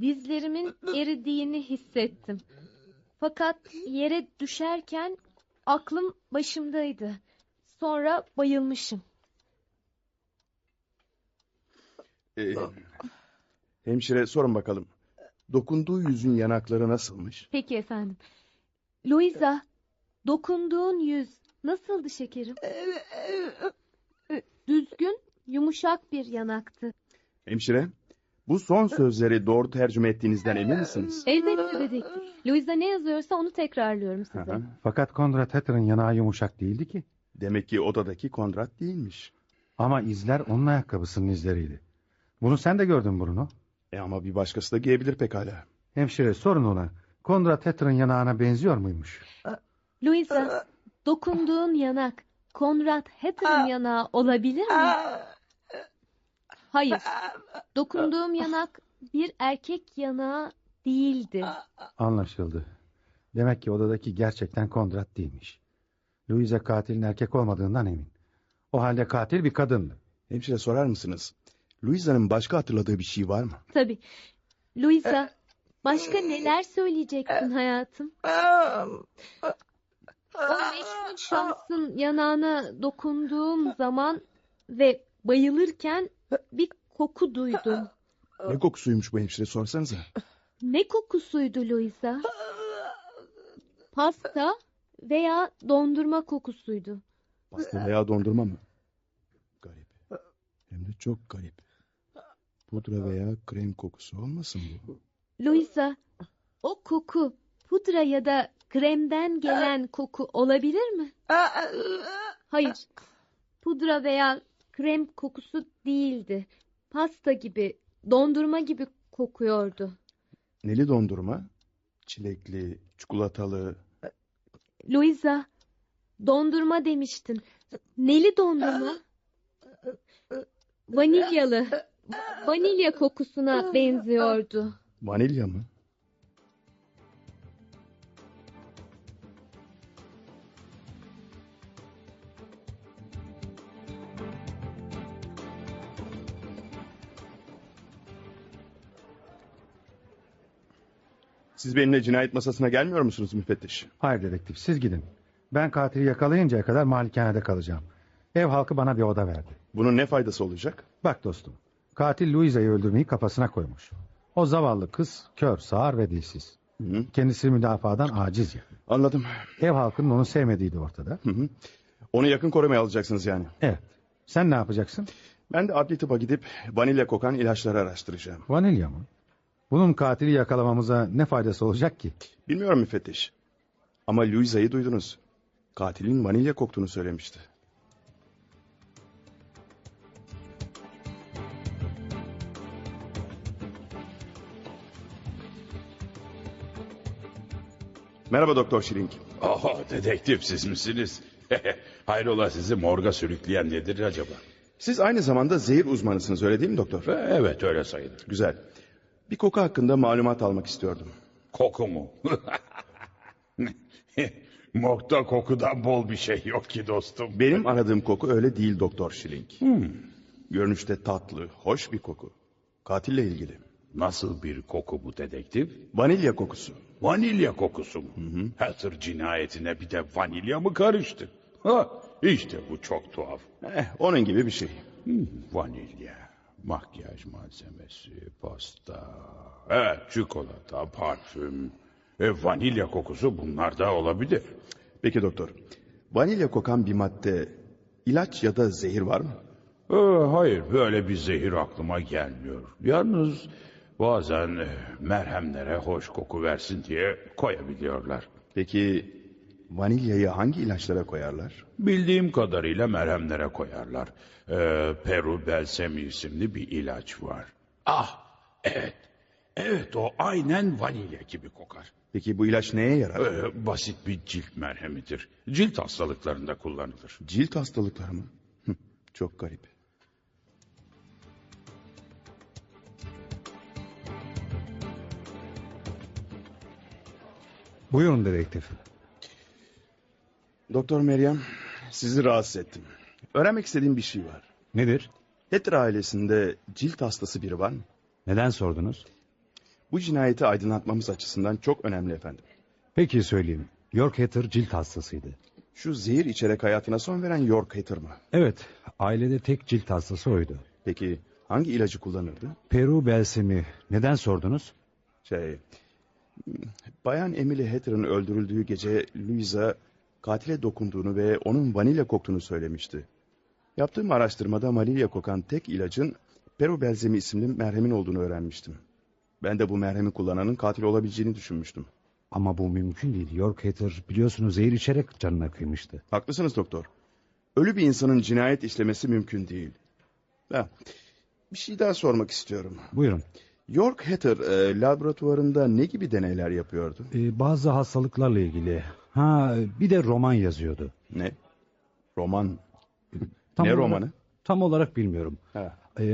Speaker 8: Dizlerimin eridiğini hissettim. Fakat yere düşerken aklım başımdaydı. Sonra bayılmışım.
Speaker 3: Hemşire sorun bakalım. Dokunduğu yüzün yanakları nasılmış?
Speaker 8: Peki efendim. Louisa, dokunduğun yüz nasıldı şekerim? Düzgün, yumuşak bir yanaktı.
Speaker 3: Hemşire, bu son sözleri doğru tercüme ettiğinizden emin misiniz?
Speaker 8: Elbette dedektif. Louisa ne yazıyorsa onu tekrarlıyorum size.
Speaker 4: Fakat Konrad Hatter'ın yanağı yumuşak değildi ki.
Speaker 3: Demek ki odadaki Konrad değilmiş.
Speaker 4: Ama izler onun ayakkabısının izleriydi. Bunu sen de gördün Bruno.
Speaker 3: Ama bir başkası da giyebilir pekala.
Speaker 4: Hemşire sorun ona. Konrad Hatter'ın yanağına benziyor muymuş?
Speaker 8: Louisa, dokunduğun yanak Konrad Hatter'ın yanağı olabilir mi? Hayır. Dokunduğum yanak bir erkek yanağı değildi.
Speaker 4: Anlaşıldı. Demek ki odadaki gerçekten Konrad değilmiş. Louisa katilin erkek olmadığından emin. O halde katil bir kadındı.
Speaker 3: Hemşire sorar mısınız? Louisa'nın başka hatırladığı bir şey var mı?
Speaker 8: Tabii. Louisa, başka neler söyleyeceksin hayatım? O meşhur şahsın yanağına dokunduğum zaman ve bayılırken bir koku duydum.
Speaker 3: Ne kokusuymuş bu hemşire sorsanıza.
Speaker 8: Ne kokusuydu Louisa? Pasta veya dondurma kokusuydu.
Speaker 3: Pasta veya dondurma mı? Garip. Hem de çok garip. Pudra veya krem kokusu olmasın bu?
Speaker 8: Louisa, o koku pudra ya da kremden gelen koku olabilir mi? Hayır. Pudra veya krem kokusu değildi. Pasta gibi, dondurma gibi kokuyordu.
Speaker 3: Neli dondurma? Çilekli, çikolatalı.
Speaker 8: Louisa, dondurma demiştin. Neli dondurma? Vanilyalı. Vanilya kokusuna benziyordu.
Speaker 3: Vanilya mı? Siz benimle cinayet masasına gelmiyor musunuz müfettiş?
Speaker 4: Hayır dedektif, siz gidin. Ben katili yakalayıncaya kadar malikanede kalacağım. Ev halkı bana bir oda verdi.
Speaker 3: Bunun ne faydası olacak?
Speaker 4: Bak dostum, katil Louisa'yı öldürmeyi kafasına koymuş. O zavallı kız kör, sağır ve dilsiz.
Speaker 3: Hı.
Speaker 4: Kendisi müdafadan aciz ya.
Speaker 3: Anladım.
Speaker 4: Ev halkının onu sevmediği de ortada.
Speaker 3: Hı. Onu yakın korumaya alacaksınız yani.
Speaker 4: Evet. Sen ne yapacaksın?
Speaker 3: Ben de adli tıpa gidip vanilya kokan ilaçları araştıracağım.
Speaker 4: Vanilya mı? Bunun katili yakalamamıza ne faydası olacak ki?
Speaker 3: Bilmiyorum müfettiş. Ama Louisa'yı duydunuz. Katilin vanilya koktuğunu söylemişti. Merhaba Doktor Schilling.
Speaker 5: Oh, dedektif siz misiniz? Hayrola sizi morga sürükleyen nedir acaba?
Speaker 3: Siz aynı zamanda zehir uzmanısınız, öyle değil mi doktor?
Speaker 5: Evet, öyle sayılır.
Speaker 3: Güzel. Bir koku hakkında malumat almak istiyordum.
Speaker 5: Koku mu? Morgda kokudan bol bir şey yok ki dostum.
Speaker 3: Benim aradığım koku öyle değil Doktor Schilling. Görünüşte tatlı, hoş bir koku. Katille ilgili.
Speaker 5: Nasıl bir koku bu dedektif?
Speaker 3: Vanilya kokusu.
Speaker 5: Vanilya kokusu mu? Hatter cinayetine bir de vanilya mı karıştı? Ha, işte bu çok tuhaf.
Speaker 3: Onun gibi bir şey.
Speaker 5: Vanilya, makyaj malzemesi, pasta, evet, çikolata, parfüm. Vanilya kokusu bunlar da olabilir.
Speaker 3: Peki doktor, vanilya kokan bir madde, ilaç ya da zehir var mı?
Speaker 5: Hayır, böyle bir zehir aklıma gelmiyor. Yalnız bazen merhemlere hoş koku versin diye koyabiliyorlar.
Speaker 3: Peki vanilyayı hangi ilaçlara koyarlar?
Speaker 5: Bildiğim kadarıyla merhemlere koyarlar. Peru Belsemi isimli bir ilaç var. Ah, evet. Evet, o aynen vanilya gibi kokar.
Speaker 3: Peki bu ilaç neye yarar?
Speaker 5: Basit bir cilt merhemidir. Cilt hastalıklarında kullanılır.
Speaker 3: Cilt hastalıkları mı? Çok garip.
Speaker 7: Buyurun dedektif.
Speaker 3: Doktor Meryem, sizi rahatsız ettim. Öğrenmek istediğim bir şey var.
Speaker 7: Nedir?
Speaker 3: Hatter ailesinde cilt hastası biri var mı?
Speaker 7: Neden sordunuz?
Speaker 3: Bu cinayeti aydınlatmamız açısından çok önemli efendim.
Speaker 7: Peki söyleyeyim. York Hatter cilt hastasıydı.
Speaker 3: Şu zehir içerek hayatına son veren York Hatter mı?
Speaker 7: Evet, ailede tek cilt hastası oydu.
Speaker 3: Peki hangi ilacı kullanırdı?
Speaker 7: Peru Belsemi. Neden sordunuz?
Speaker 3: Bayan Emily Hatter'ın öldürüldüğü gece Louisa katile dokunduğunu ve onun vanilya koktuğunu söylemişti. Yaptığım araştırmada vanilya kokan tek ilacın Peru Belsemi isimli merhemin olduğunu öğrenmiştim. Ben de bu merhemi kullananın katil olabileceğini düşünmüştüm.
Speaker 7: Ama bu mümkün değil. York Hatter biliyorsunuz zehir içerek canına kıymıştı.
Speaker 3: Haklısınız doktor. Ölü bir insanın cinayet işlemesi mümkün değil. Bir şey daha sormak istiyorum.
Speaker 7: Buyurun.
Speaker 3: York Hatter laboratuvarında ne gibi deneyler yapıyordu?
Speaker 7: Bazı hastalıklarla ilgili. Bir de roman yazıyordu.
Speaker 3: Ne? Roman?
Speaker 7: Tam
Speaker 3: ne
Speaker 7: olarak,
Speaker 3: romanı?
Speaker 7: Tam olarak bilmiyorum.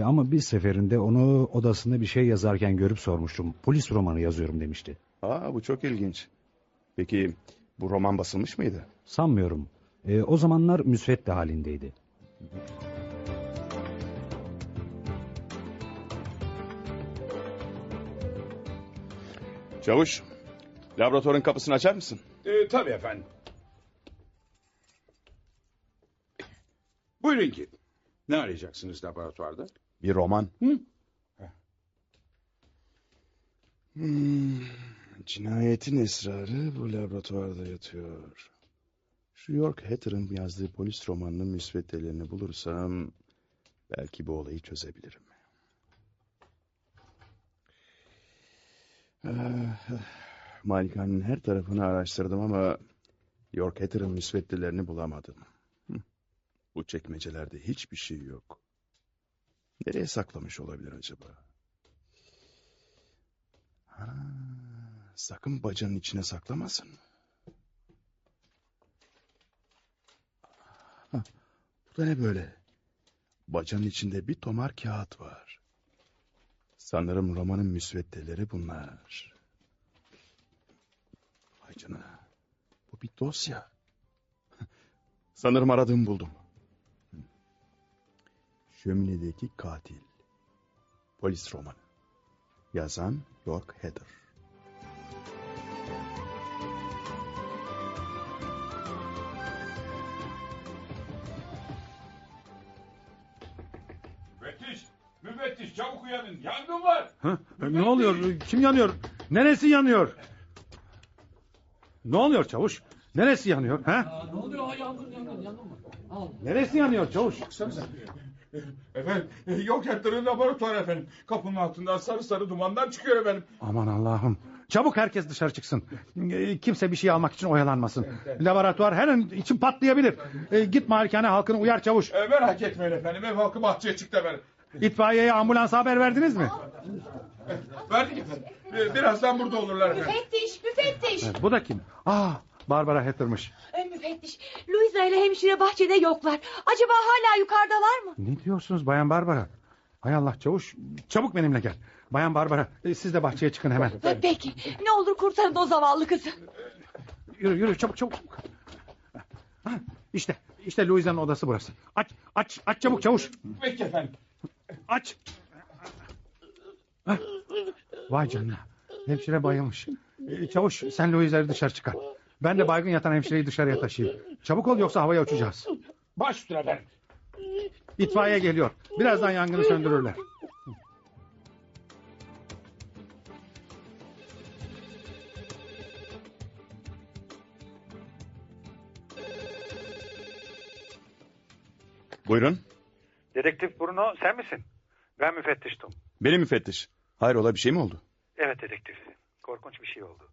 Speaker 7: Ama bir seferinde onu odasında bir şey yazarken görüp sormuştum. Polis romanı yazıyorum demişti.
Speaker 3: Bu çok ilginç. Peki bu roman basılmış mıydı?
Speaker 7: Sanmıyorum. O zamanlar müsvedde halindeydi.
Speaker 3: Çavuş, laboratuvarın kapısını açar mısın?
Speaker 5: Tabii efendim. Buyurun ki. Ne arayacaksınız laboratuvarda?
Speaker 3: Bir roman. Cinayetin esrarı bu laboratuvarda yatıyor. Şu York Hatter'ın yazdığı polis romanının müsveddelerini bulursam belki bu olayı çözebilirim. Malikanenin her tarafını araştırdım ama York Hatter'ın müsveddelerini bulamadım. Bu çekmecelerde hiçbir şey yok. Nereye saklamış olabilir acaba? Sakın bacanın içine saklamasın. Bu da ne böyle? Bacanın içinde bir tomar kağıt var. Sanırım romanın müsveddeleri bunlar. Vay canına. Bu bir dosya. Sanırım aradığımı buldum. Şöminedeki katil. Polis romanı. Yazan York Hatter.
Speaker 5: Müfettiş çabuk uyanın. Yangın var.
Speaker 4: Ne oluyor? Kim yanıyor? Neresi yanıyor? Ne oluyor çavuş? Neresi yanıyor?
Speaker 13: Ne oluyor? Yangın var.
Speaker 4: Neresi yanıyor çavuş?
Speaker 5: Efendim, York Hatter'ın laboratuvarı efendim. Kapının altından sarı sarı dumanlar çıkıyor efendim.
Speaker 4: Aman Allah'ım. Çabuk herkes dışarı çıksın. Kimse bir şey almak için oyalanmasın. Laboratuvar her an için patlayabilir. Git malikane halkını uyar çavuş.
Speaker 5: Merak etmeyin efendim. Ev halkı bahçeye çıktı efendim.
Speaker 4: İtfaiyeye, ambulansa haber verdiniz mi?
Speaker 5: Verdik efendim. Birazdan burada olurlar efendim.
Speaker 1: Müfettiş.
Speaker 4: Evet, bu da kim? Barbara Hatter'mış.
Speaker 1: Müfettiş. Louisa ile hemşire bahçede yoklar. Acaba hala yukarıdalar mı?
Speaker 4: Ne diyorsunuz Bayan Barbara? Hay Allah çavuş, çabuk benimle gel. Bayan Barbara, siz de bahçeye çıkın hemen.
Speaker 1: Peki. Ne olur kurtarın o zavallı kızı.
Speaker 4: Yürü çabuk. İşte Louisa'nın odası burası. Aç çabuk çavuş.
Speaker 5: Peki efendim.
Speaker 4: Aç. Vay canına. Hemşire bayılmış. Çavuş sen Louisa'yı dışarı çıkar. Ben de baygın yatan hemşireyi dışarıya taşıyayım. Çabuk ol yoksa havaya uçacağız.
Speaker 5: Baş üstüne efendim.
Speaker 4: İtfaiye geliyor. Birazdan yangını söndürürler.
Speaker 3: Buyurun.
Speaker 14: Dedektif Bruno sen misin? Ben müfettiş Tom.
Speaker 3: Benim müfettiş. Hayrola bir şey mi oldu?
Speaker 14: Evet dedektif. Korkunç bir şey oldu.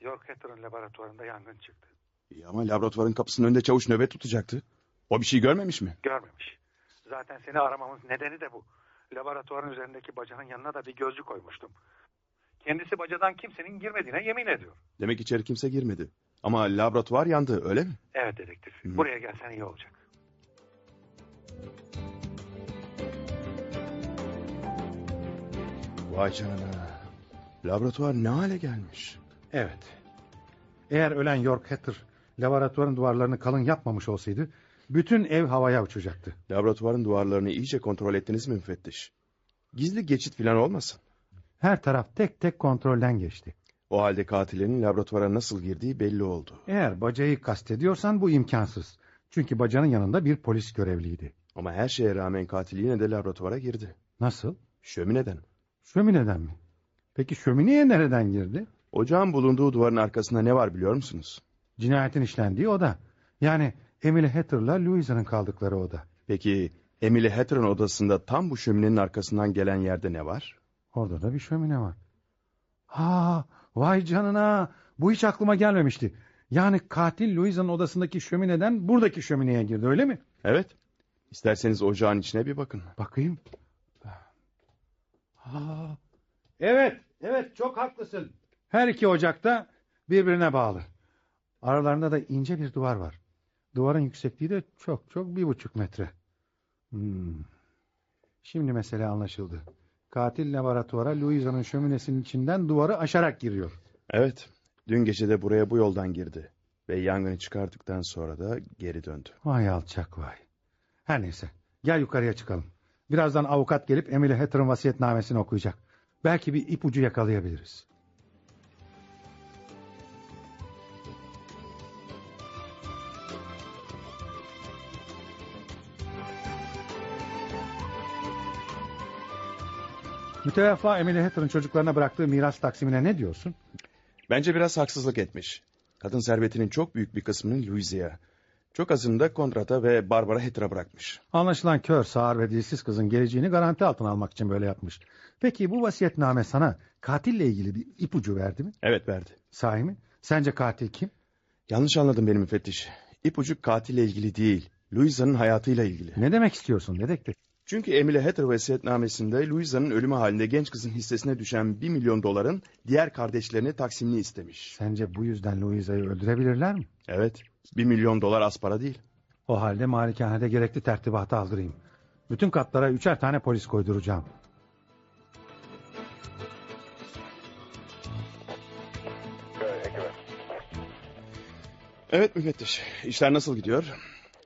Speaker 14: York Hatter'ın laboratuvarında yangın çıktı.
Speaker 3: İyi ama laboratuvarın kapısının önünde çavuş nöbet tutacaktı. O bir şey görmemiş mi?
Speaker 14: Görmemiş. Zaten seni aramamız nedeni de bu. Laboratuvarın üzerindeki bacanın yanına da bir gözcü koymuştum. Kendisi bacadan kimsenin girmediğine yemin ediyor.
Speaker 3: Demek içeri kimse girmedi. Ama laboratuvar yandı öyle mi?
Speaker 14: Evet dedektif. Buraya gelsen iyi olacak.
Speaker 3: Vay canına. Laboratuvar ne hale gelmiş?
Speaker 4: Evet. Eğer ölen York Hatter laboratuvarın duvarlarını kalın yapmamış olsaydı bütün ev havaya uçacaktı.
Speaker 3: Laboratuvarın duvarlarını iyice kontrol ettiniz mi müfettiş? Gizli geçit falan olmasın?
Speaker 4: Her taraf tek tek kontrolden geçti.
Speaker 3: O halde katilinin laboratuvara nasıl girdiği belli oldu.
Speaker 4: Eğer bacayı kastediyorsan bu imkansız. Çünkü bacanın yanında bir polis görevliydi.
Speaker 3: Ama her şeye rağmen katil yine de laboratuvara girdi.
Speaker 4: Nasıl?
Speaker 3: Şömineden.
Speaker 4: Şömineden mi? Peki şömineye nereden girdi?
Speaker 3: Ocağın bulunduğu duvarın arkasında ne var biliyor musunuz?
Speaker 4: Cinayetin işlendiği oda. Yani Emily Hatter'la Louisa'nın kaldıkları oda.
Speaker 3: Peki Emily Hatter'ın odasında tam bu şöminenin arkasından gelen yerde ne var?
Speaker 4: Orada da bir şömine var. Vay canına. Bu hiç aklıma gelmemişti. Yani katil Louisa'nın odasındaki şömineden buradaki şömineye girdi öyle mi?
Speaker 3: Evet. İsterseniz ocağın içine bir bakın.
Speaker 4: Bakayım. Evet çok haklısın. Her iki ocakta birbirine bağlı. Aralarında da ince bir duvar var. Duvarın yüksekliği de çok 1,5 metre. Şimdi mesele anlaşıldı. Katil laboratuvara Louisa'nın şöminesinin içinden duvarı aşarak giriyor.
Speaker 3: Evet. Dün gece de buraya bu yoldan girdi. Ve yangını çıkarttıktan sonra da geri döndü.
Speaker 4: Vay alçak vay. Her neyse. Gel yukarıya çıkalım. Birazdan avukat gelip Emily Hatter'ın vasiyetnamesini okuyacak. Belki bir ipucu yakalayabiliriz. Müteveffa Emily Hatter'ın çocuklarına bıraktığı miras taksimine ne diyorsun?
Speaker 3: Bence biraz haksızlık etmiş. Kadın servetinin çok büyük bir kısmını Louisa'ya, çok azını da Conrad'a ve Barbara Hatter'a bırakmış.
Speaker 4: Anlaşılan kör, sağır ve dilsiz kızın geleceğini garanti altına almak için böyle yapmış. Peki bu vasiyetname sana katille ilgili bir ipucu verdi mi?
Speaker 3: Evet verdi.
Speaker 4: Sahi mi? Sence katil kim?
Speaker 3: Yanlış anladın benim müfettiş. İpucu katille ilgili değil, Louisa'nın hayatıyla ilgili.
Speaker 4: Ne demek istiyorsun dedektif?
Speaker 3: Çünkü Emily Hatter vasiyetnamesinde Louisa'nın ölümü halinde genç kızın hissesine düşen 1 milyon doların diğer kardeşlerine taksimini istemiş.
Speaker 4: Sence bu yüzden Louisa'yı öldürebilirler mi?
Speaker 3: Evet. 1 milyon dolar az para değil.
Speaker 4: O halde malikanede gerekli tertibatı aldırayım. Bütün katlara 3'er tane polis koyduracağım.
Speaker 3: Evet müfettiş. İşler nasıl gidiyor?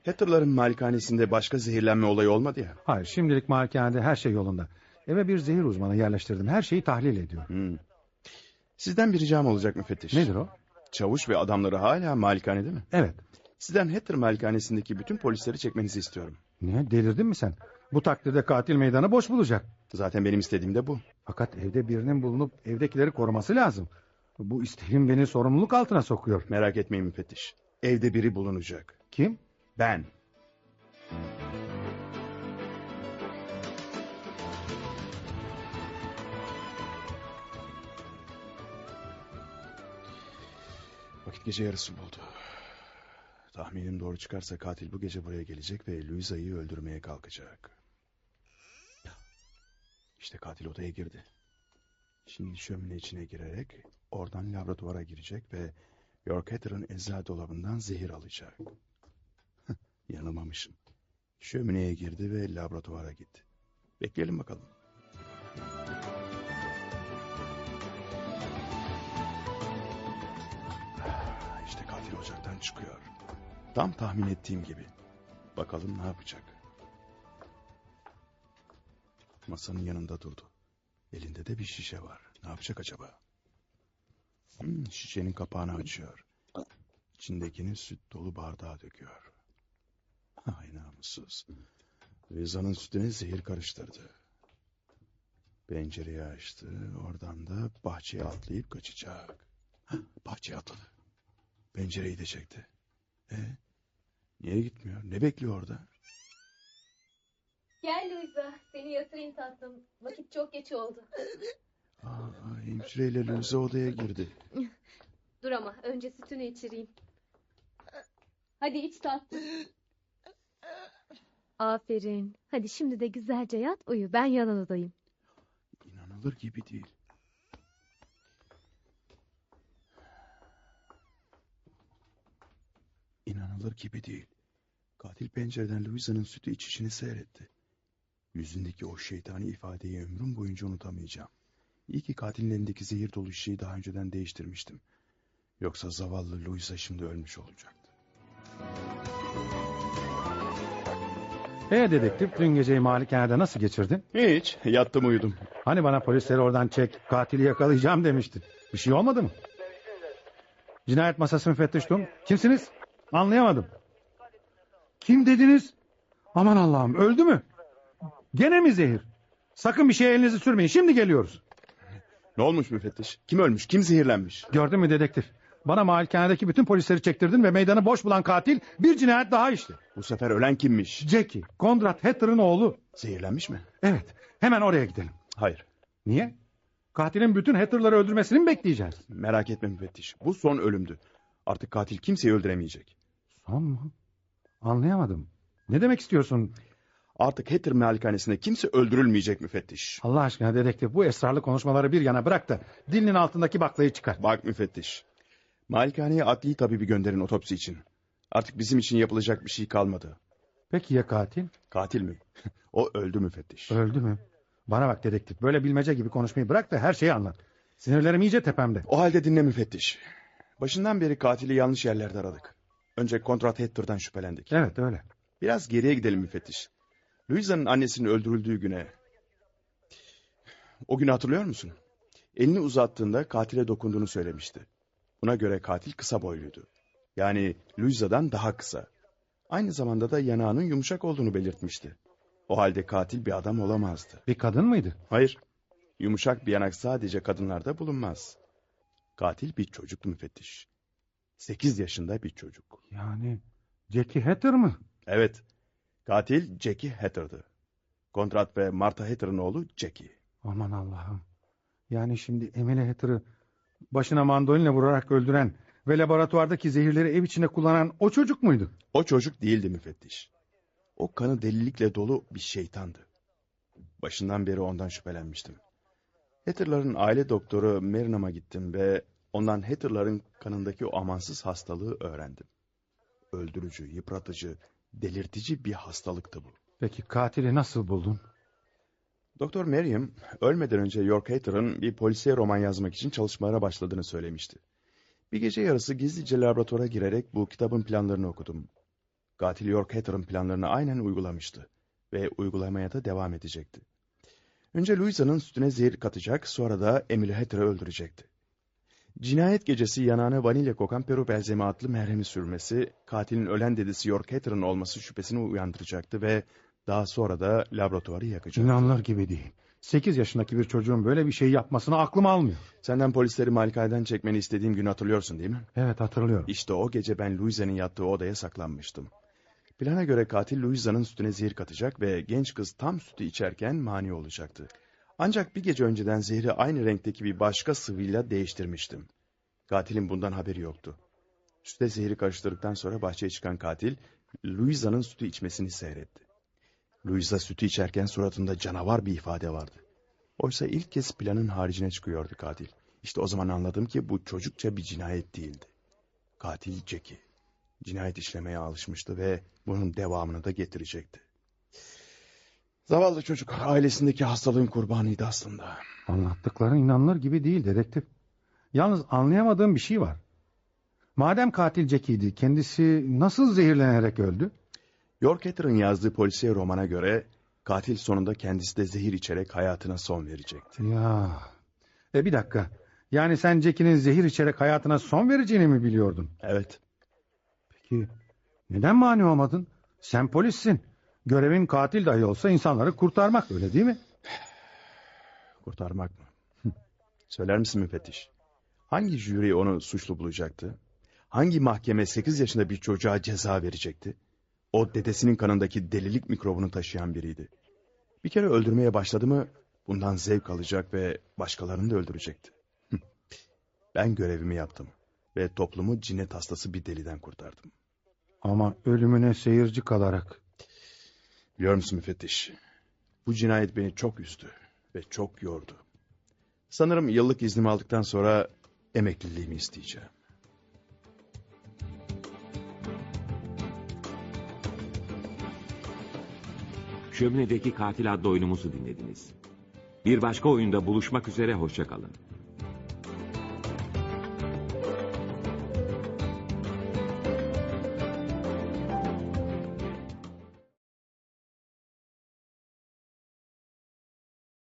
Speaker 3: Hatter'ların malikanesinde başka zehirlenme olayı olmadı ya.
Speaker 4: Hayır, şimdilik malikanede her şey yolunda. Eve bir zehir uzmanı yerleştirdim. Her şeyi tahlil ediyor.
Speaker 3: Sizden bir ricam olacak müfettiş.
Speaker 4: Nedir o?
Speaker 3: Çavuş ve adamları hala malikanede mi?
Speaker 4: Evet.
Speaker 3: Sizden Hatter malikanesindeki bütün polisleri çekmenizi istiyorum.
Speaker 4: Niye? Delirdin mi sen? Bu takdirde katil meydanı boş bulacak.
Speaker 3: Zaten benim istediğim de bu.
Speaker 4: Fakat evde birinin bulunup evdekileri koruması lazım. Bu isteğim beni sorumluluk altına sokuyor.
Speaker 3: Merak etmeyin müfettiş. Evde biri bulunacak.
Speaker 4: Kim?
Speaker 3: Ben. Vakit gece yarısı buldu. Tahminim doğru çıkarsa katil bu gece buraya gelecek ve Louisa'yı öldürmeye kalkacak. İşte katil odaya girdi. Şimdi şömine içine girerek oradan laboratuvara girecek ve York Hatter'ın eczacı dolabından zehir alacak. Yanılmamışım. Şömineye girdi ve laboratuvara gitti. Bekleyelim bakalım. İşte katil ocaktan çıkıyor. Tam tahmin ettiğim gibi. Bakalım ne yapacak. Masanın yanında durdu. Elinde de bir şişe var. Ne yapacak acaba? Şişenin kapağını açıyor. İçindekini süt dolu bardağa döküyor. Ay namussuz. Louisa'nın sütüne zehir karıştırdı. Pencereyi açtı. Oradan da bahçeye atlayıp kaçacak. Bahçeye atladı. Pencereyi de çekti. Niye gitmiyor? Ne bekliyor orada?
Speaker 8: Gel Louisa, seni yatırayım tatlım. Vakit çok geç oldu.
Speaker 3: Hemşireyle Louisa odaya girdi.
Speaker 8: Dur ama önce sütünü içireyim. Hadi iç tatlım. Aferin. Hadi şimdi de güzelce yat uyu. Ben yan odadayım.
Speaker 3: İnanılır gibi değil. İnanılır gibi değil. Katil pencereden Louisa'nın sütü içişini seyretti. Yüzündeki o şeytani ifadeyi ömrüm boyunca unutamayacağım. İyi ki katilin elindeki zehir dolu şişeyi daha önceden değiştirmiştim. Yoksa zavallı Louisa şimdi ölmüş olacaktı.
Speaker 4: Dedektif, dün geceyi malikanede nasıl geçirdin?
Speaker 3: Hiç, yattım uyudum.
Speaker 4: Hani bana polisleri oradan çek, katili yakalayacağım demiştin. Bir şey olmadı mı? Cinayet masası müfettiş Tum. Kimsiniz? Anlayamadım. Kim dediniz? Aman Allah'ım, öldü mü? Gene mi zehir? Sakın bir şeye elinizi sürmeyin, şimdi geliyoruz.
Speaker 3: Ne olmuş müfettiş? Kim ölmüş, kim zehirlenmiş?
Speaker 4: Gördün mü dedektif? Bana malikanedeki bütün polisleri çektirdin ve meydanı boş bulan katil bir cinayet daha işti.
Speaker 3: Bu sefer ölen kimmiş?
Speaker 4: Jackie, Konrad Hatter'ın oğlu.
Speaker 3: Zehirlenmiş mi?
Speaker 4: Evet, hemen oraya gidelim.
Speaker 3: Hayır.
Speaker 4: Niye? Katilin bütün Hatter'ları öldürmesini mi bekleyeceğiz?
Speaker 3: Merak etme müfettiş, bu son ölümdü. Artık katil kimseyi öldüremeyecek.
Speaker 4: Son mu? Anlayamadım. Ne demek istiyorsun?
Speaker 3: Artık Hatter malikanesinde kimse öldürülmeyecek müfettiş.
Speaker 4: Allah aşkına dedektif, bu esrarlı konuşmaları bir yana bırak da dilinin altındaki baklayı çıkar.
Speaker 3: Bak müfettiş. Malikaneye adli tabibi gönderin otopsi için. Artık bizim için yapılacak bir şey kalmadı.
Speaker 4: Peki ya katil?
Speaker 3: Katil mi? O öldü müfettiş.
Speaker 4: Öldü mü? Bana bak dedektif, böyle bilmece gibi konuşmayı bırak da her şeyi anlat. Sinirlerim iyice tepemde.
Speaker 3: O halde dinle müfettiş. Başından beri katili yanlış yerlerde aradık. Önce Konrad Hatter'dan şüphelendik.
Speaker 4: Evet öyle.
Speaker 3: Biraz geriye gidelim müfettiş. Louisa'nın annesinin öldürüldüğü güne. O günü hatırlıyor musun? Elini uzattığında katile dokunduğunu söylemişti. Buna göre katil kısa boyluydu. Yani Louisa'dan daha kısa. Aynı zamanda da yanağının yumuşak olduğunu belirtmişti. O halde katil bir adam olamazdı.
Speaker 4: Bir kadın mıydı?
Speaker 3: Hayır. Yumuşak bir yanak sadece kadınlarda bulunmaz. Katil bir çocuktu müfettiş. 8 yaşında bir çocuk.
Speaker 4: Yani Jackie Hatter mı?
Speaker 3: Evet. Katil Jackie Hatter'dı. Konrad ve Martha Hatter'ın oğlu Jackie.
Speaker 4: Aman Allah'ım. Yani şimdi Emily Hatter'ı başına mandolinle vurarak öldüren ve laboratuvardaki zehirleri ev içinde kullanan o çocuk muydu?
Speaker 3: O çocuk değildi müfettiş. O kanı delilikle dolu bir şeytandı. Başından beri ondan şüphelenmiştim. Hatter'ların aile doktoru Marinham'a gittim ve ondan Hatter'ların kanındaki o amansız hastalığı öğrendim. Öldürücü, yıpratıcı, delirtici bir hastalıktı bu.
Speaker 4: Peki katili nasıl buldun?
Speaker 3: Doktor Merriam ölmeden önce York Hatter'ın bir polisiye roman yazmak için çalışmalara başladığını söylemişti. Bir gece yarısı gizlice laboratuvara girerek bu kitabın planlarını okudum. Katil York Hatter'ın planlarını aynen uygulamıştı ve uygulamaya da devam edecekti. Önce Louisa'nın sütüne zehir katacak, sonra da Emily Hatter'ı öldürecekti. Cinayet gecesi yanağına vanilya kokan Peru belzemi adlı merhemi sürmesi, katilin ölen dedesi York Hatter'ın olması şüphesini uyandıracaktı ve daha sonra da laboratuvarı yakacaktı.
Speaker 4: İnanılır gibi değil. 8 yaşındaki bir çocuğun böyle bir şey yapmasını aklım almıyor.
Speaker 3: Senden polisleri malikaneden çekmeni istediğim günü hatırlıyorsun değil mi?
Speaker 4: Evet hatırlıyorum.
Speaker 3: İşte o gece ben Louisa'nın yattığı odaya saklanmıştım. Plana göre katil Louisa'nın sütüne zehir katacak ve genç kız tam sütü içerken mani olacaktı. Ancak bir gece önceden zehri aynı renkteki bir başka sıvıyla değiştirmiştim. Katilin bundan haberi yoktu. Süte zehri karıştırdıktan sonra bahçeye çıkan katil, Louisa'nın sütü içmesini seyretti. Louisa sütü içerken suratında canavar bir ifade vardı. Oysa ilk kez planın haricine çıkıyordu katil. İşte o zaman anladım ki bu çocukça bir cinayet değildi. Katil Jackie. Cinayet işlemeye alışmıştı ve bunun devamını da getirecekti. Zavallı çocuk ailesindeki hastalığın kurbanıydı aslında.
Speaker 4: Anlattıkların inanılır gibi değil dedektif. Yalnız anlayamadığım bir şey var. Madem katil Jackie'ydi, kendisi nasıl zehirlenerek öldü?
Speaker 3: York Hatter'ın yazdığı polisiye romana göre katil sonunda kendisi de zehir içerek hayatına son verecekti.
Speaker 4: Ya. Bir dakika. Yani sen Jackie'nin zehir içerek hayatına son vereceğini mi biliyordun?
Speaker 3: Evet.
Speaker 4: Peki neden mani olmadın? Sen polissin. Görevin katil dahi olsa insanları kurtarmak, öyle değil mi?
Speaker 3: Kurtarmak mı? Söyler misin müfettiş? Hangi jüri onu suçlu bulacaktı? Hangi mahkeme 8 yaşında bir çocuğa ceza verecekti? O dedesinin kanındaki delilik mikrobunu taşıyan biriydi. Bir kere öldürmeye başladı mı bundan zevk alacak ve başkalarını da öldürecekti. Ben görevimi yaptım ve toplumu cinnet hastası bir deliden kurtardım.
Speaker 4: Ama ölümüne seyirci kalarak.
Speaker 3: Biliyor musun müfettiş? Bu cinayet beni çok üzdü ve çok yordu. Sanırım yıllık iznimi aldıktan sonra emekliliğimi isteyeceğim.
Speaker 2: Şöminedeki Katil adlı oyunumuzu dinlediniz. Bir başka oyunda buluşmak üzere, hoşça kalın.